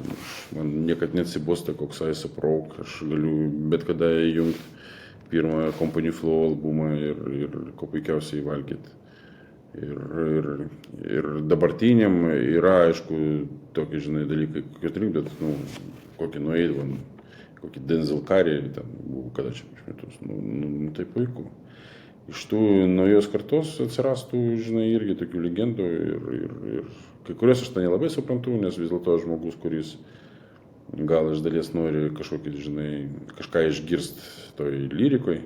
man niekad neatsibosta koks Aesop Rock, aš galiu bet kada įjungti pirmą Company Flow albumą ir ko puikiausiai valgyti. Ir dabartiniam yra, aišku, tokie, žinai, dalykai, kokie turiu, bet, kokį nueidvan, kokį Denzel Curry, ten buvo kada čia prieš metus, tai puiku. Iš tų naujos kartos atsirastų, žinai, irgi tokių legendų ir kai kurios aš tai nelabai suprantu, nes vis dėlto žmogus, kuris gal iš dalies nori kažkokį, žinai, kažką išgirst toj lyrikoj,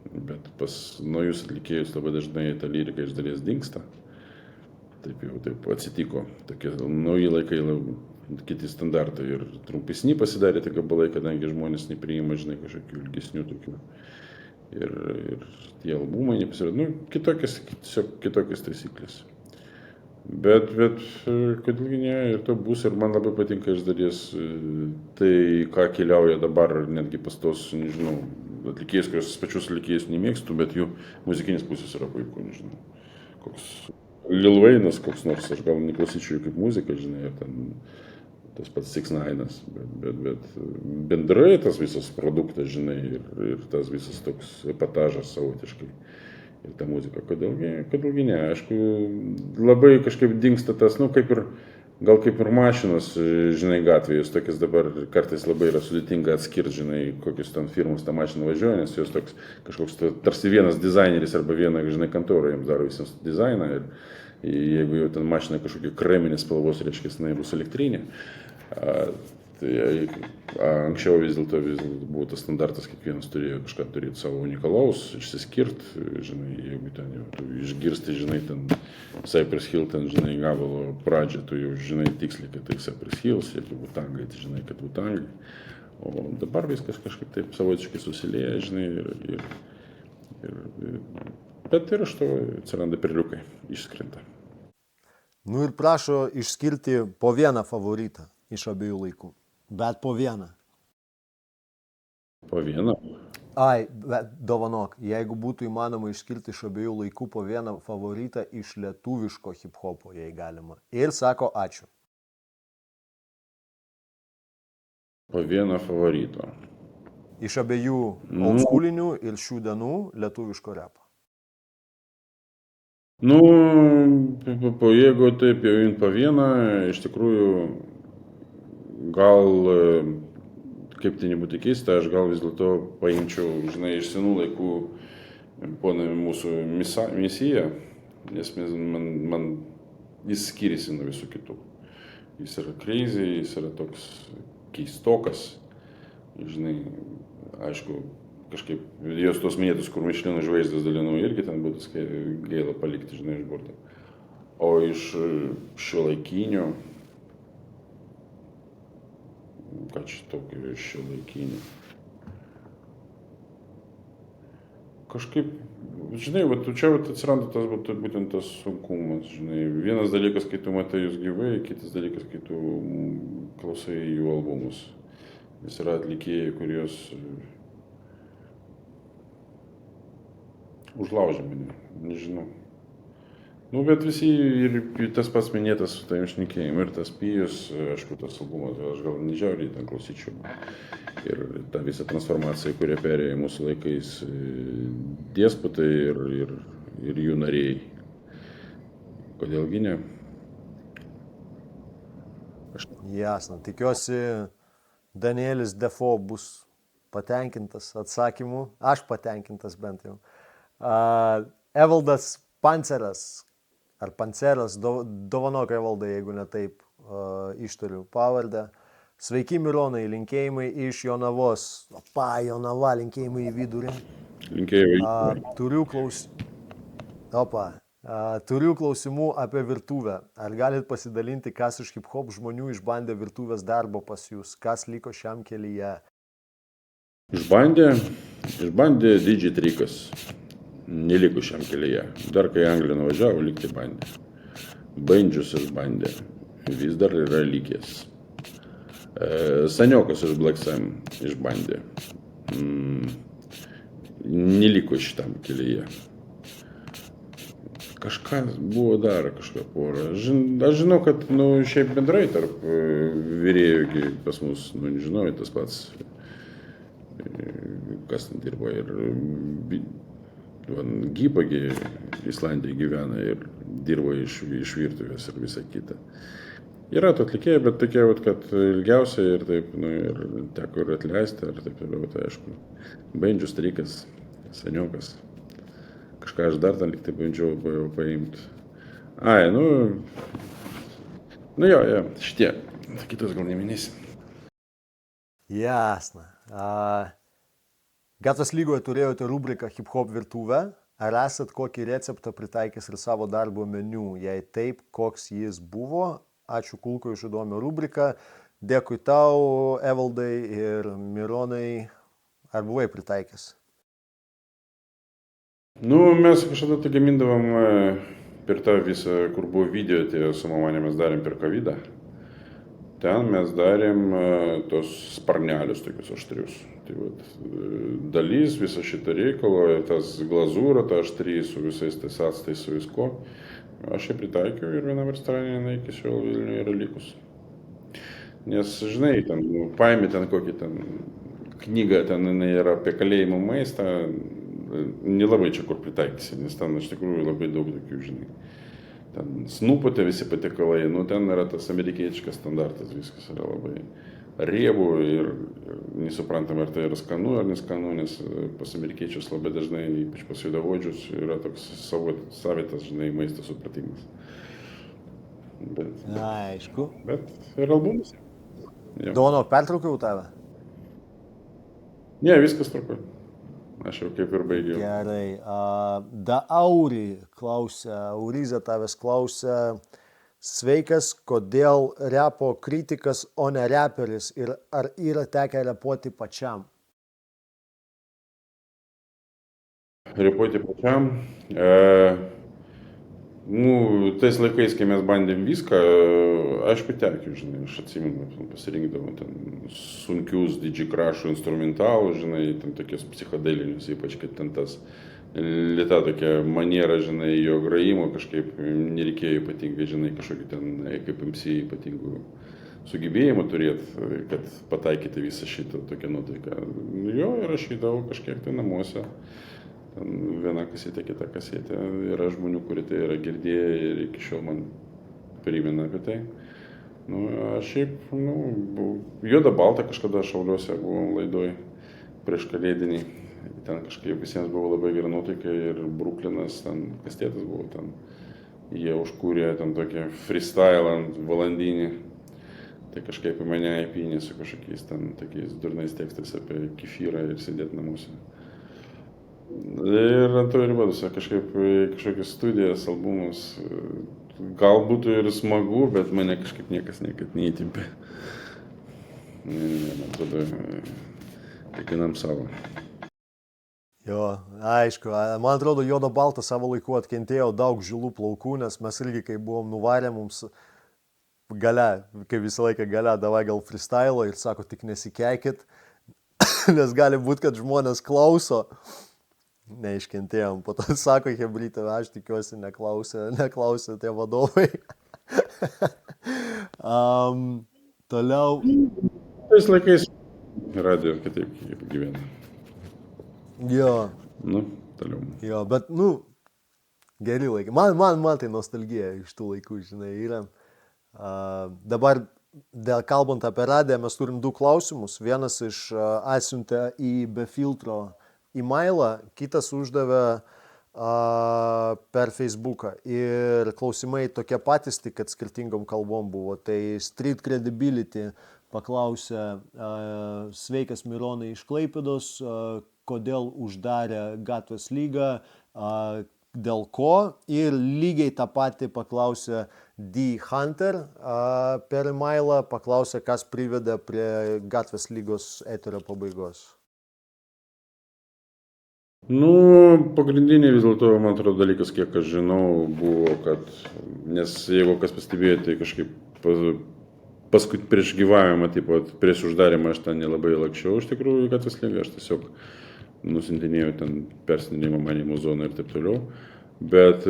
bet pas naujus atlikėjus labai dažnai ta lyrika iš dalies dingsta. Taip atsitiko. Tokie nauji laikai, kiti standartai ir trumpesni pasidarė tie gabalai, kadangi žmonės nepriima, žinai, kažkokių ilgesnių tokių. Ir tie albumai nepasirodė. Kitokios taisyklės. Bet kodėlgi ne, ir to bus, ir man labai patinka iš dalies tai, ką keliauja dabar, netgi pas tos, nežinau, atlikėjus, kurios pačius atlikėjus nemėgstu, bet jų muzikinis pusės yra puiku, nežinau. Koks Lil Wayne'as, koks nors, aš gal neklausyčiau kaip muzika, žinai, ar ten tas pats 6ix9ine, bet bendrai tas visas produktas, žinai, ir tas visas toks epatažas savotiškai. Ir ta muzika, kodėlgi ne, aišku, labai kažkaip dingsta tas, nu, gal kaip ir mašinos, žinai, gatvėjus, tokias dabar kartais labai yra sudėtinga atskirti, žinai, kokius ten firmus tą mašiną važiuoja, nes jos toks kažkoks tarsi vienas dizaineris arba viena, žinai, kontora jiems daro visiems dizainą ir jeigu jau ten mašina kažkokia kreminės spalvos, reiškia, jinai bus elektrinė. Tai anksčiau vis dėlto buvo tas standartas, kiekvienas turėjo kažką turėti savo unikalaus, išsiskirti, žinai, jeigu ten jau tu išgirsti, žinai, ten Cypress Hill, ten, žinai, gabalo pradžią, tu jau žinai tiksliai, kad tai Cypress Hills, jeigu Wu-Tangai, tai žinai, kad Wu-Tangai. O dabar viskas kažkaip taip savotiškai susilieja, žinai, bet ir iš to atsiranda perliukai, išskrinta. Nu ir prašo išskirti po vieną favoritą iš abiejų laikų. Bet po vieną. Po vieną? Bet dovanok, jeigu būtų įmanoma išskirti iš abiejų laikų po vieną favoritą iš lietuviško hip-hopo, jei galima. Ir sako ačiū. Po vieną favorito. Iš abiejų oldschoolinių ir šių dienų lietuviško repo. Nu, jeigu taip jau imt po vieną, iš tikrųjų, gal, kaip tai nebūtų keista, aš gal vis dėlto paimčiau, žinai, iš senų laikų poną mūsų misiją, nes man jis skiriasi nuo visų kitų. Jis yra crazy, jis yra toks keistokas, žinai, aišku, kažkaip jos tos minėtus, kur Mišlino žvaigždės dalinų, irgi ten būtų gaila palikti, žinai, iš borto. O iš šiuolaikinio, ką čia tokio iš šiuolaikinio? Kažkaip, žinai, čia atsiranda tas, būtent tas sunkumas, žinai. Vienas dalykas, kai tu matai jūs gyvai, kitas dalykas, kai tu klausai jų albumus. Vis yra atlikėjai, kurios užlaužė mane, nežinau. Nu, bet visi ir tas pats minėtas su tavim šnekėjimu ir tas Pijus, aišku, tas albumas, aš gal nežiauriai ten klausyčiau. Ir ta visa transformacija, kurie perėjo mūsų laikais dėspotai ir jų nariai. Kodėlgi ne? Jasna, tikiuosi Danielis Defo bus patenkintas atsakymu, aš patenkintas bent jau. Evaldas Panceras, ar Panceras, dovanok Evaldai, jeigu ne taip ištariu pavardę. Sveiki Mironai, linkėjimai iš Jonavos. Jonava, linkėjimai į vidurį. Linkėjimai. Turiu klausimų apie virtuvę. Ar galit pasidalinti, kas iš hip-hop žmonių išbandė virtuvės darbo pas jūs? Kas liko šiam kelyje? Išbandė DJ Trikas. Neliko šiam kelyje. Dar kai Angliją nuvažiavo, likti bandė. Bandžius išbandė. Vis dar yra likęs. Saniokas iš Black Sam išbandė. Neliko šitam kelyje. Kažkas buvo dar, kažką porą. Aš žinau, kad, šiaip bendrai tarp vyrėjų pas mus, nežinau, tas pats, kas ten dirba ir Gypagi Islandijoje gyvena ir dirba iš virtuvės ir visa kita. Yra to atlikėjai, bet tokie, kad ilgiausiai ir taip, ir teko ir atleisti, ir taip toliau, tai aišku, Bandžius, Trikas, Saniokas. Kažką aš dar ten liktai bandžiau paimti. Jo, šitie, kitos gal neminėsi. Jasna. Gatvės lygoje turėjote rubriką Hip Hop virtuvę. Ar esat kokį receptą pritaikęs ir savo darbo meniu? Jei taip, koks jis buvo? Ačiū Kulkui už įdomią rubriką. Dėkui tau, Evaldai ir Mironai. Ar buvai pritaikęs? Mes kažkada tai gamindavom per tą visą, kur buvo video, tai su mamanė mes darėm per COVID. Ten mes darėm tos sparnelius tokius aštrius. Tai vat, dalys visą šitą reikalą, tas glazūra, ta aštry su visais tais atstais, su visko. Aš ją pritaikiau ir vienam restorane jinai iki šiol Vilniuje yra likus. Nes, žinai, ten, paimi ten kokį ten knygą, ten jinai yra apie kalėjimo maistą, nelabai čia kur pritaikysi, nes ten iš tikrųjų labai daug tokių, žinai. Ten snupute visi patiekalai, ten yra tas amerikietiškas standartas, viskas yra labai riebų ir nesuprantam, ar tai yra skanu ar neskanu, nes pas amerikiečius labai dažnai, ypač pas juodaodžius, yra toks savitas, žinai, maisto supratimas. Aišku. Bet ir albumas. Dono, pertraukiau tave? Ne, viskas tvarkoja. Aš jau kaip ir baigiau. Gerai. Da Auri klausia, Auriza tavęs klausia, sveikas, kodėl repo kritikas, o ne reperis ir ar yra tekę repuoti pačiam? Repuoti pačiam. Tais laikais, kai mes bandėm viską, aišku, tekiu, žinai, aš atsimenu, pasirinkdavau ten sunkius DJ Crush'ų instrumentalus, žinai, ten tokius psichodelinius, ypač, kad ten tas lėta tokia maniera, žinai, jo grojimo kažkaip nereikėjo ypatingai, žinai, kažkokį ten, kaip MC ypatingų sugebėjimų turėti, kad pataikyti visą šitą tokią nuotaiką. Jo, ir aš įdavau kažkiek tai namuose. Viena kasetė, kita kasetė. Yra žmonių, kurie tai yra girdėję ir iki šiol man primena apie tai. Aš šiaip, juoda balta kažkada Šauliuose buvom laidoj prieš kalėdinį. Ten kažkaip visiems buvo labai gera nuotaika ir Bruklinas, ten Kastėtas buvo ten. Jie užkūrė ten tokį freestyle ant valandinį. Tai kažkaip į mane įpynė su kažkokiais ten tokiais durnais tekstais apie kefyrą ir sėdėti namuose. Ir ant to ir vadusi, kažkaip kažkokias studijas, albumus, gal būtų ir smagu, bet mane kažkaip niekas niekad neįtimpė. Man atrodo, kiekvienam savo. Jo, aišku, man atrodo, juodo balta savo laiku atkentėjo daug žilų plaukų, nes mes irgi, kai buvom nuvarę, mums gale, kaip visą laiką gale, davai gal freestyle ir sako, tik nesikeikit, nes gali būti, kad žmonės klauso. Neiškentėjom, po to sako Hebrytė, aš tikiuosi neklausė tie vadovai. Toliau. Tais laikais radio kitaip gyvena. Jo. Toliau. Jo, bet, geri laikai. Man tai nostalgija iš tų laikų, žinai, yra. Dabar, kalbant apie radiją, mes turim 2 klausimus. Vienas iš atsiuntė į Be filtro e-mailą, kitas uždavė per Facebooką. Ir klausimai tokie patys, tik kad skirtingom kalbom buvo. Tai Street Credibility paklausė, sveikas Mironai iš Klaipėdos, kodėl uždarė Gatvės lygą, dėl ko. Ir lygiai tą patį paklausė D. Hunter per e-mailą, paklausė, kas privedė prie Gatvės lygos eterio pabaigos. Pagrindiniai vis dėlto, man atrodo, dalykas, kiek aš žinau, buvo, kad, nes jeigu kas pastebėjo, tai kažkaip paskui prieš gyvavimą, prieš uždarimą aš ten nelabai lakščiau, iš tikrųjų, Gatvės lygą, aš tiesiog nusintinėjau ten persintinimo manimo zoną ir taip toliau. Bet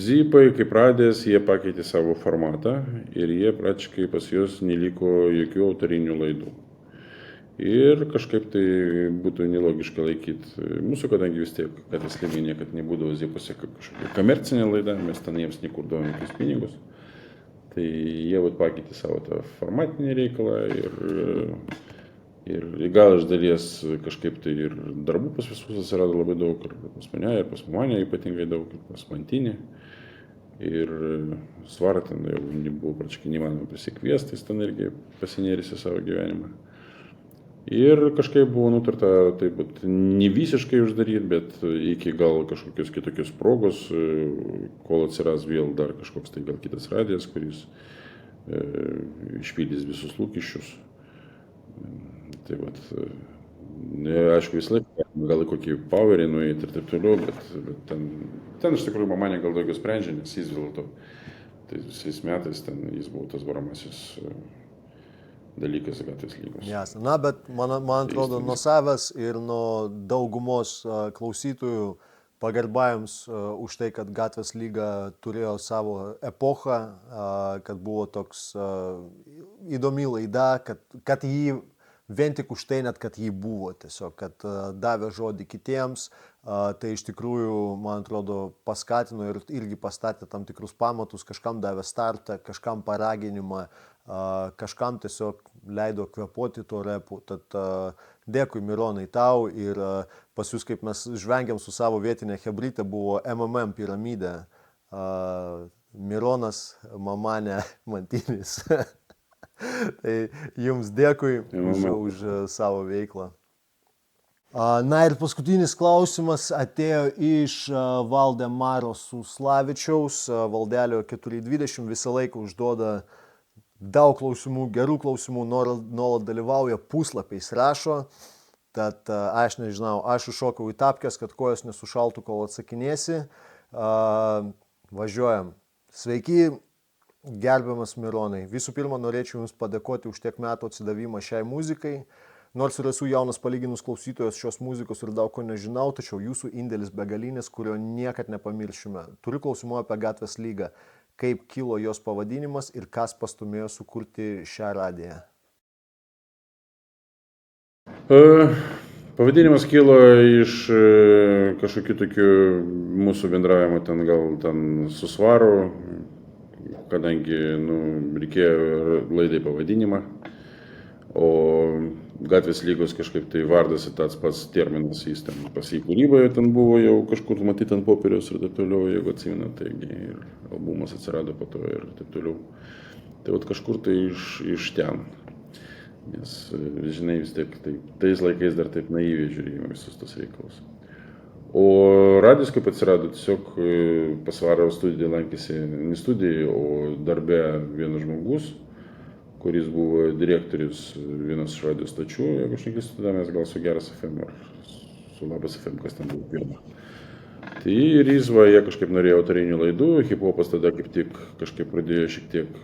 Zipai, kaip radės, jie pakeitė savo formatą ir jie praktiškai pas juos neliko jokių autorinių laidų. Ir kažkaip tai būtų nelogiška laikyti mūsų, kadangi vis tiek Gatvės lygai niekad nebūdavo Zipuose kažkokia komercinė laida, mes ten jiems nekurdavom jokius pinigus. Tai jie pakeitė savo tą formatinį reikalą ir gal iš dalies kažkaip tai ir darbų pas visus atsirado labai daug, ir pas mane, ir pas mamanę ypatingai daug, ir pas Mantinį. Ir Svarą ten jau nebuvo praktiškai neįmanoma prisikviesti, jis ten irgi pasinėrėsi savo gyvenimą. Ir kažkaip buvo nutarta taip ne visiškai uždaryti, bet iki gal kažkokios kitokios progos, kol atsiras vėl dar kažkoks tai gal kitas radijas, kuris išpildys visus lūkesčius. Tai aišku, visą laiką gal į kokį powerį nueiti ir taip toliau, bet ten iš tikrųjų Mamanė gal daugiau sprendžia, nes jis dėlto tai visais metais ten jis buvo tas varomasis dalykas Gatvės lygos. Yes. Na, bet man atrodo, nuo savęs ir nuo daugumos klausytojų pagarba jums už tai, kad Gatvės lyga turėjo savo epochą, kad buvo toks įdomi laida, kad jį vien tik už tai net, kad jį buvo tiesiog, kad davė žodį kitiems, tai iš tikrųjų, man atrodo, paskatino ir irgi pastatė tam tikrus pamatus, kažkam davė startą, kažkam paraginimą, kažkam tiesiog leido kvėpuoti tuo repu. Tad dėkui Mironai tau ir pas jūs, kaip mes žvengiam su savo vietinė chebrytė, buvo MMM piramidė. Mironas, Mamanė, Mantinis. Tai jums dėkui už savo veiklą. Na ir paskutinis klausimas atėjo iš Valdemaro Suslavičiaus, Valdelio 420, visą laiką užduoda daug klausimų, gerų klausimų, nuolat dalyvauja, puslapiais rašo, tad aš nežinau, aš užšokau į tapkės, kad kojos nesušaltų, kol atsakinėsi. Važiuojam. Sveiki, gerbiamas Mironai. Visų pirma, norėčiau Jums padėkoti už tiek metų atsidavimą šiai muzikai. Nors ir esu jaunas palyginus klausytojas šios muzikos ir daug ko nežinau, tačiau Jūsų indėlis begalinis, kurio niekad nepamiršime. Turiu klausimų apie Gatvės lygą. Kaip kilo jos pavadinimas ir kas pastumėjo sukurti šią radiją? Pavadinimas kilo iš kažkokių tokių mūsų bendravimo ten su Svaru, kadangi reikėjo laidai pavadinimą, o Gatvės lygos kažkaip tai vardas ir tas pats terminas, jis ten pas jį kūryboje ten buvo jau kažkur matyti ant popieriaus ir taip toliau, jeigu atsimenat, taigi ir albumas atsirado po to ir taip toliau. Tai vat kažkur tai iš ten, nes žinai vis tiek tais laikais dar taip naiviai žiūrėjome visus tos reikalus. O radijos kaip atsirado, tiesiog pas Svarą studiją lankėsi, ne studijoje, o darbe vienas žmogus, kuris buvo direktorius vienos iš radijos stočių, jeigu aš neklystu, tada mes gal su Geras FM ar su Labas FM, kas ten buvo pirma. Tai ir jie kažkaip norėjo autorinių laidų, hip-hopas tada kaip tik kažkaip pradėjo šiek tiek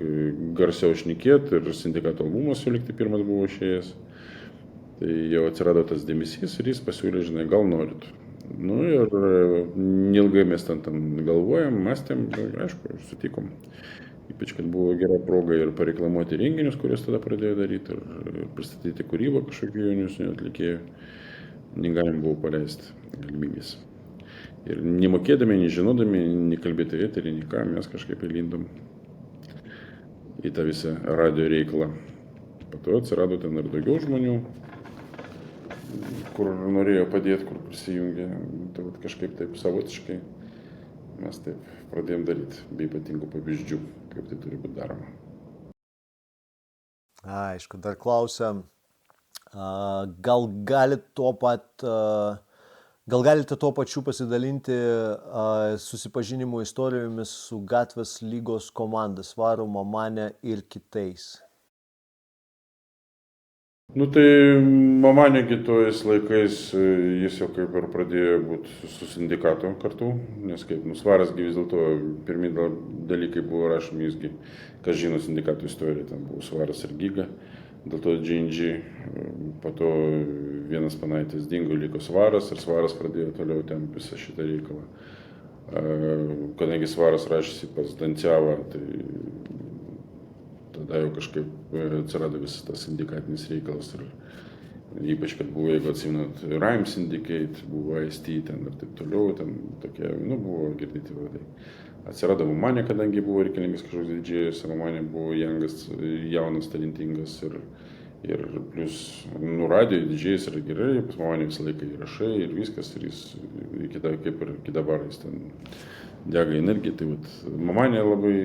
garsiau šnekėti ir Sindikato albumas jau likti pirmas buvo išėjęs. Tai jau atsirado tas dėmesys ir jis pasiūlė, žinai, gal norit. Nu ir neilgai mes ten galvojam, mąstėm, aišku, sutikom. Ypač, kad buvo gera proga ir pareklamuoti renginius, kuriuos tada pradėjo daryti, ir pristatyti kūrybą kažkokių jaunesnių atlikėjų. Negalim buvo paleisti galimybės. Ir nemokėdami, nežinodami, nekalbėti eterį, ką, mes kažkaip įlindom į tą visą radio reikalą. Po to atsirado ten ir daugiau žmonių, kur norėjo padėti, kur prisijungė. Tai kažkaip taip savotiškai mes taip pradėjom daryti, be ypatingų pavyzdžių, kaip tai turi būti daroma. Aišku, dar klausia, gal galite tuo pačiu pasidalinti susipažinimo istorijomis su Gatvės lygos komanda, Svaru, Mamanė ir kitais? Tai Mamanė kitais laikais jis jau kaip ir pradėjo būti su Sindikatu kartu, nes kaip Svaras vis dėlto pirmi dalykai buvo rašomi, jisgi, kas žino Sindikato istoriją, ten buvo Svaras ir Giga, dėl to G&G, po to vienas panaitis dingo, liko Svaras ir Svaras pradėjo toliau ten visą šitą reikalą. Kadangi Svaras rašėsi pas Danciavą, tai tada jau kažkaip atsirado visas tas sindikatinis reikalas ir ypač, kad buvo, jeigu atsimenat, Rhyme Syndicate, buvo IST ten ir taip toliau, ten tokie, buvo girdėti vardai. Atsirado Mamanė, kadangi buvo reikalingas kažkoks didžėjus, Mamanė buvo jaunas, talentingas ir plus, radijo didžėjus yra gerai, pas Mamanė visą laiką įrašai ir viskas, ir jis kaip ir iki dabar jis ten dega energiją, tai vat Mamanė labai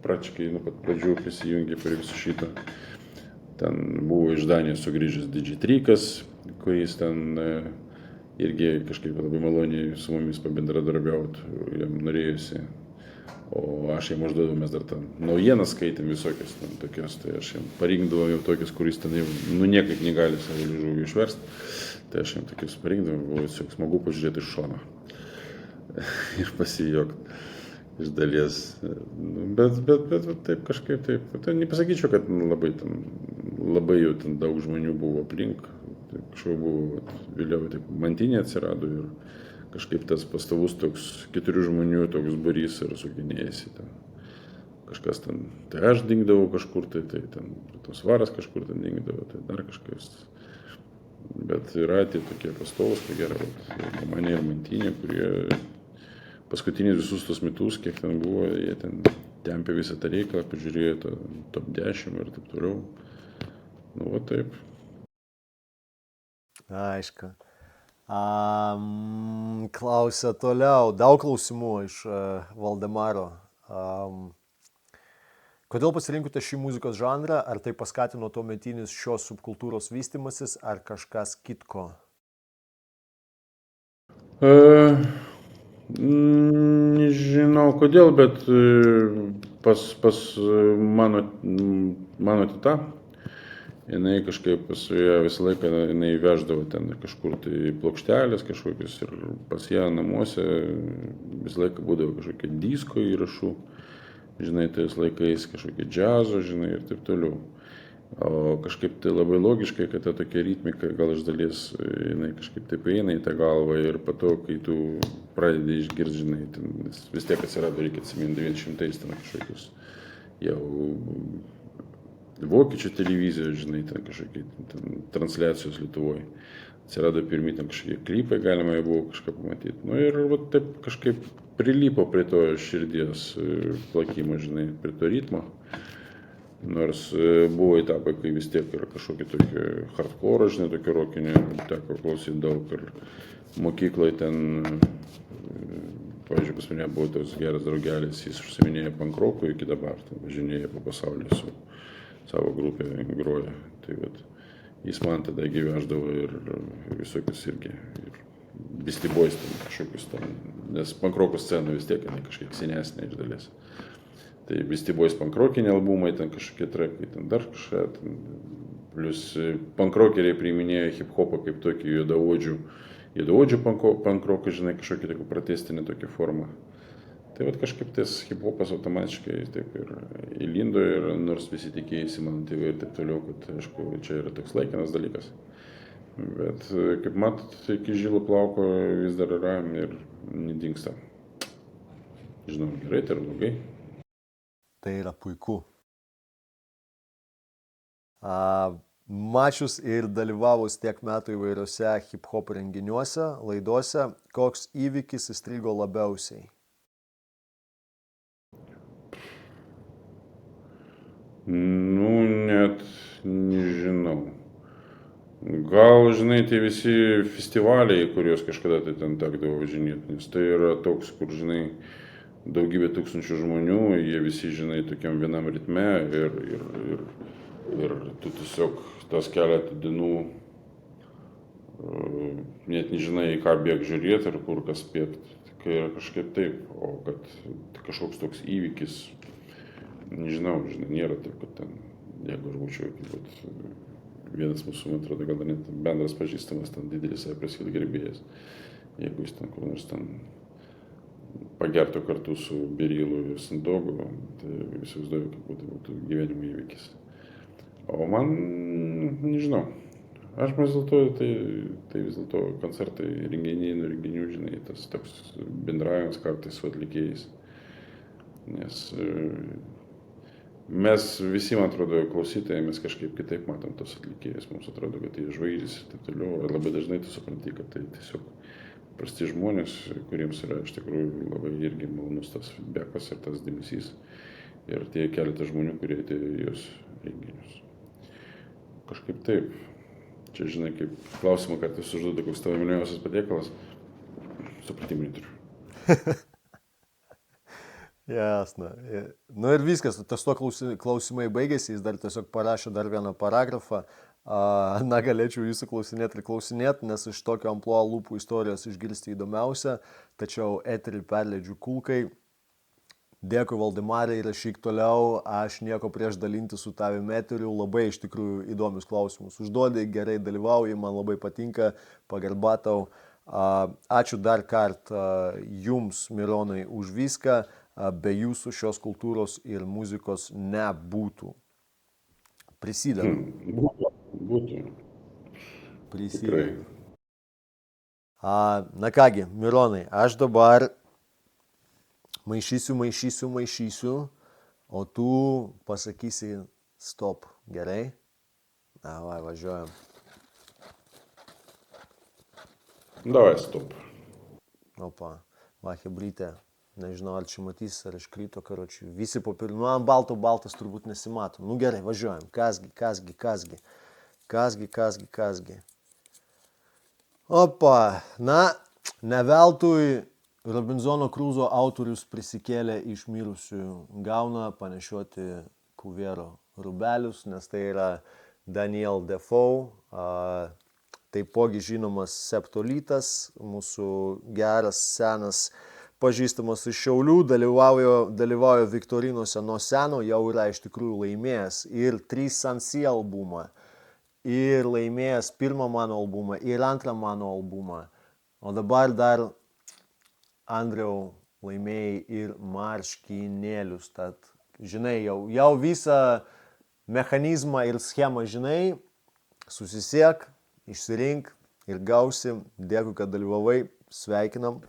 praktiškai nuo pat pradžių prisijungė prie viso šito. Ten buvo iš Danijos sugrįžęs DJ Trikas, kuris ten irgi kažkaip labai maloniai su mumis pabendradarbiauti, jam norėjusi. O aš jam užduodavau, mes dar ten naujienas skaitėm visokias ten tokios, tai aš jam parinkdavau jau tokias, kuris ten jau, niekaip negali savo liežuvį išversti. Tai aš jam tokius parinkdavau, buvo tiesiog smagu pažiūrėti iš šono ir pasijokti iš dalies. Bet taip kažkaip taip. Tai nepasakyčiau, kad labai jau ten daug žmonių buvo aplink. Taip, kažkaip buvo, vėliau taip mantinė atsirado ir kažkaip tas pastovus toks 4 žmonių toks barys ir sukinėjasi ten. Kažkas ten, tai aš dingdavau kažkur, tai ten tos varas kažkur ten dingdavo, tai dar kažkas. Bet yra tie tokie pastovus, ko gero, mane ir mantinė, kurie paskutinius visus tos metus, kiek ten buvo, jie ten tempė visą tą reikalą, pažiūrėjo tą top 10 ir taip toliau. Nu, va taip. Aišku. Klausia toliau, daug klausimų iš Valdemaro. Kodėl pasirinkote šį muzikos žanrą? Ar tai paskatino tuometinis šios subkultūros vystimasis, ar kažkas kitko? Nežinau kodėl, bet pas mano teta, jinai kažkaip su ją visą laiką jinai veždavo ten kažkur tai plokštelės kažkokius ir pas ją namuose visą laiką būdavo kažkokie disko įrašų, žinai, tais laikais kažkokie džiazo, žinai, ir taip toliau. O kažkaip tai labai logiškai, kad ta tokia ritmika gal iš dalies jinai kažkaip taip eina į tą galvą ir po to, kai tu pradedi išgirsti, žinai, ten vis tiek atsirado, reikia atsiminti 900 ten kažkokius jau vokiečių televizijos, žinai, ten kažkokie ten transliacijos Lietuvoje. Atsirado pirmi ten kažkokie klipai, galima jau buvo kažką pamatyti. Nu ir va, taip kažkaip prilipo prie to širdies plakimo, žinai, prie to ritmo. Nors buvo etapai, kai vis tiek yra kažkokie tokie hardcore, žinai, tokie rokinė, teko klausyti daug ir mokykloje ten, pavyzdžiui, pas mane buvo toks geras draugelis, jis užsiminėjo pankrokų iki dabar, ten važinėjo po pasaulį su savo grupė groja. Tai vat, jis man tada gyveždavo ir visokius irgi, ir Beastie Boys ten kažkokius ten, nes pankroko scena vis tiek, jinai kažkiek senesnė iš dalies. Tai Beastie Boys pankrokiniai albumai, ten kažkokie trekai, ten dar kažką, ten, plus pankrokeriai priiminėjo hip-hopą kaip tokį juodaodžių pankroką, žinai, kažkokį tokį protestinį tokį formą. Tai vat kažkaip tas hip-hopas automatiškai taip ir įlindo ir nors visi tikėjusi man tėvai ir taip toliau, kad aišku, čia yra toks laikinas dalykas. Bet kaip matot, iki žilo plauko vis dar yra ir nedingsta. Žinau, gerai, tai yra blogai. Tai yra puiku. Mačius ir dalyvavus tiek metų įvairiose hip-hop renginiuose, laidose, koks įvykis įstrigo labiausiai? Nu, net nežinau. Gal, žinai, tie visi festivaliai, kuriuos kažkada tai ten tekdavo važinėti, nes tai yra toks, kur, žinai, daugybė tūkstančių žmonių, jie visi, žinai, tokiam vienam ritme ir tu tiesiog tas keletą dienų net nežinai, ką bėg žiūrėti ir kur kas bėgti. Tai yra kažkaip taip, o kad kažkoks toks įvykis, nežinau, žinai, nėra taip, kad ten, jeigu aš būčiau, kaip vienas mūsų, man atrodo, gal net bendras pažįstamas, ten didelis Cypress Hill gerbėjas, jeigu jis ten kur nors ten pagertų kartu su Berilu ir Sandogu, tai įsivaizduoju, kad būtų gyvenimo įvykis. O man, nežinau, aš vis dėlto, tai vis dėlto koncertai, renginių, žinai, tas toks bendravimas kartais su atlikėjais. Nes mes visi, man atrodo, klausytojai, mes kažkaip kitaip matom tos atlikėjus, mums atrodo, kad tai žvaigždės ir taip toliau, ir labai dažnai tu supranti, kad tai tiesiog prasti žmonės, kuriems yra iš tikrųjų labai irgi malonus tas feedbackas ir tas dėmesys ir tie keletą žmonių, kurie atėjo į jos renginius. Kažkaip taip. Čia, žinai, kaip klausimą kartais užduoda, koks tavo mylimiausias patiekalas, supratimų neturiu. Jasna. Nu ir viskas, tas to klausimai baigėsi, jis dar tiesiog parašė dar vieną paragrafą. Na, galėčiau jūsų klausinėti, nes iš tokio ampluo lūpų istorijos išgirsti įdomiausia, tačiau eterį perleidžiu kulkai. Dėkui Valdemarai, rašyk toliau, aš nieko prieš dalinti su tavimi eteriu, labai iš tikrųjų įdomius klausimus užduodai, gerai dalyvauji, man labai patinka, pagarba tau. Ačiū dar kartą jums, Mironai, už viską, be jūsų šios kultūros ir muzikos nebūtų. Prisidedu. Būtų. Prisidedu. Na kągi, Mironai, aš dabar maišysiu, o tu pasakysi stop, gerai? Davai, važiuojam. Davai, stop. Opa, va, hebrytė, nežinau, ar čia matys, ar aš kryto, karočiui. Visi popierį, nu, ant baltas turbūt nesimato. Nu gerai, važiuojam. Kasgi. Opa, na, ne veltui Robinzono Kruzo autorius prisikėlė iš mirusių, gauna panešioti kuvero rūbelius, nes tai yra Daniel Defoe, taipogi žinomas septolitas, mūsų geras, senas, pažįstamas iš Šiaulių, dalyvauja viktorinose nuo seno, jau yra iš tikrųjų laimėjęs ir 3 Sansi albumą, ir laimėjęs pirmą mano albumą, ir antrą mano albumą, o dabar dar Andriau laimėjai ir marškinėlius, tad žinai, jau visą mechanizmą ir schemą žinai, susisiek, išsirink ir gausi, dėkui, kad dalyvavai, sveikinam.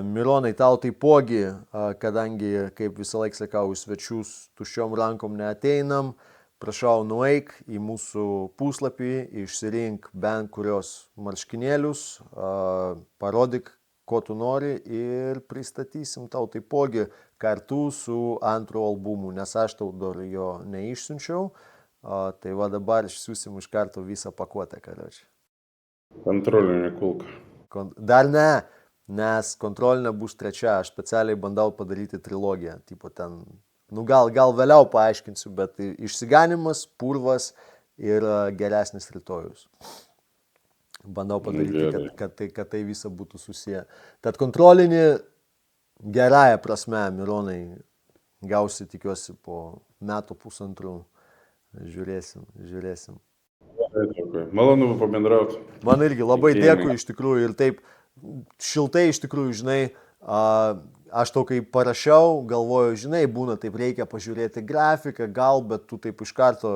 Mironai, tau taipogi, kadangi, kaip visą laiką sakau, į svečius tuščiom rankom neateinam, prašau, nueik į mūsų puslapį, išsirink bent kurios marškinėlius, parodyk, ko tu nori ir pristatysim tau taipogi kartu su antru albumu, nes aš tau dar jo neišsiunčiau, tai va dabar išsiųsim iš karto visą pakuotę, karoči. Kontrolinė kulka. Dar ne, nes kontrolinė bus 3, aš specialiai bandau padaryti trilogiją, tipo ten. Nu gal vėliau paaiškinsiu, bet išsiganimas, purvas ir geresnis rytojus. Bandau padaryti, kad tai visa būtų susiję. Tad kontrolinį gerąją prasme, Mironai, gausi, tikiuosi, po metų pusantrų. Žiūrėsim. Malonu pabendrauti. Man irgi labai dėkui iš tikrųjų ir taip šiltai iš tikrųjų, žinai, aš tau kai parašiau, galvoju, žinai, būna taip, reikia pažiūrėti grafiką, gal, bet tu taip iš karto,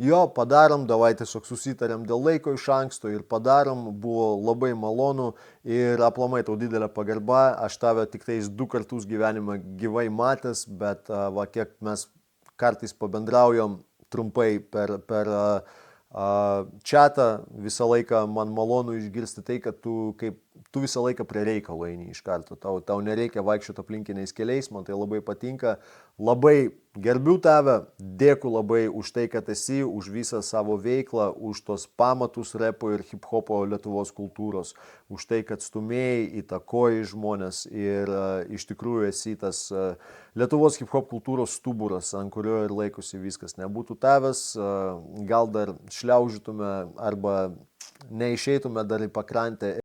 jo, padarom, davai tiesiog susitarėm dėl laiko iš anksto ir padarom, buvo labai malonu ir aplamai tau didelė pagarba, aš tave tik tais 2 kartus gyvenime gyvai matęs, bet va, kiek mes kartais pabendraujam trumpai per čatą, visą laiką man malonu išgirsti tai, kad tu visą laiką prie reikalo eini iš karto. Tau nereikia vaikščioti aplinkiniais keliais, man tai labai patinka. Labai gerbiu tave, dėkui labai už tai, kad esi, už visą savo veiklą, už tos pamatus repo ir hip-hopo Lietuvos kultūros, už tai, kad stumėjai, įtakoji žmonės ir iš tikrųjų esi tas Lietuvos hip-hop kultūros stuburas, ant kurio ir laikosi viskas. Nebūtų tavęs, gal dar šliaužytume arba neišeitume dar į pakrantę.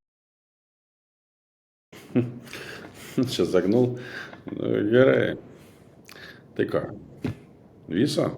Čia загнул. Gerai. Tai ką? Viso?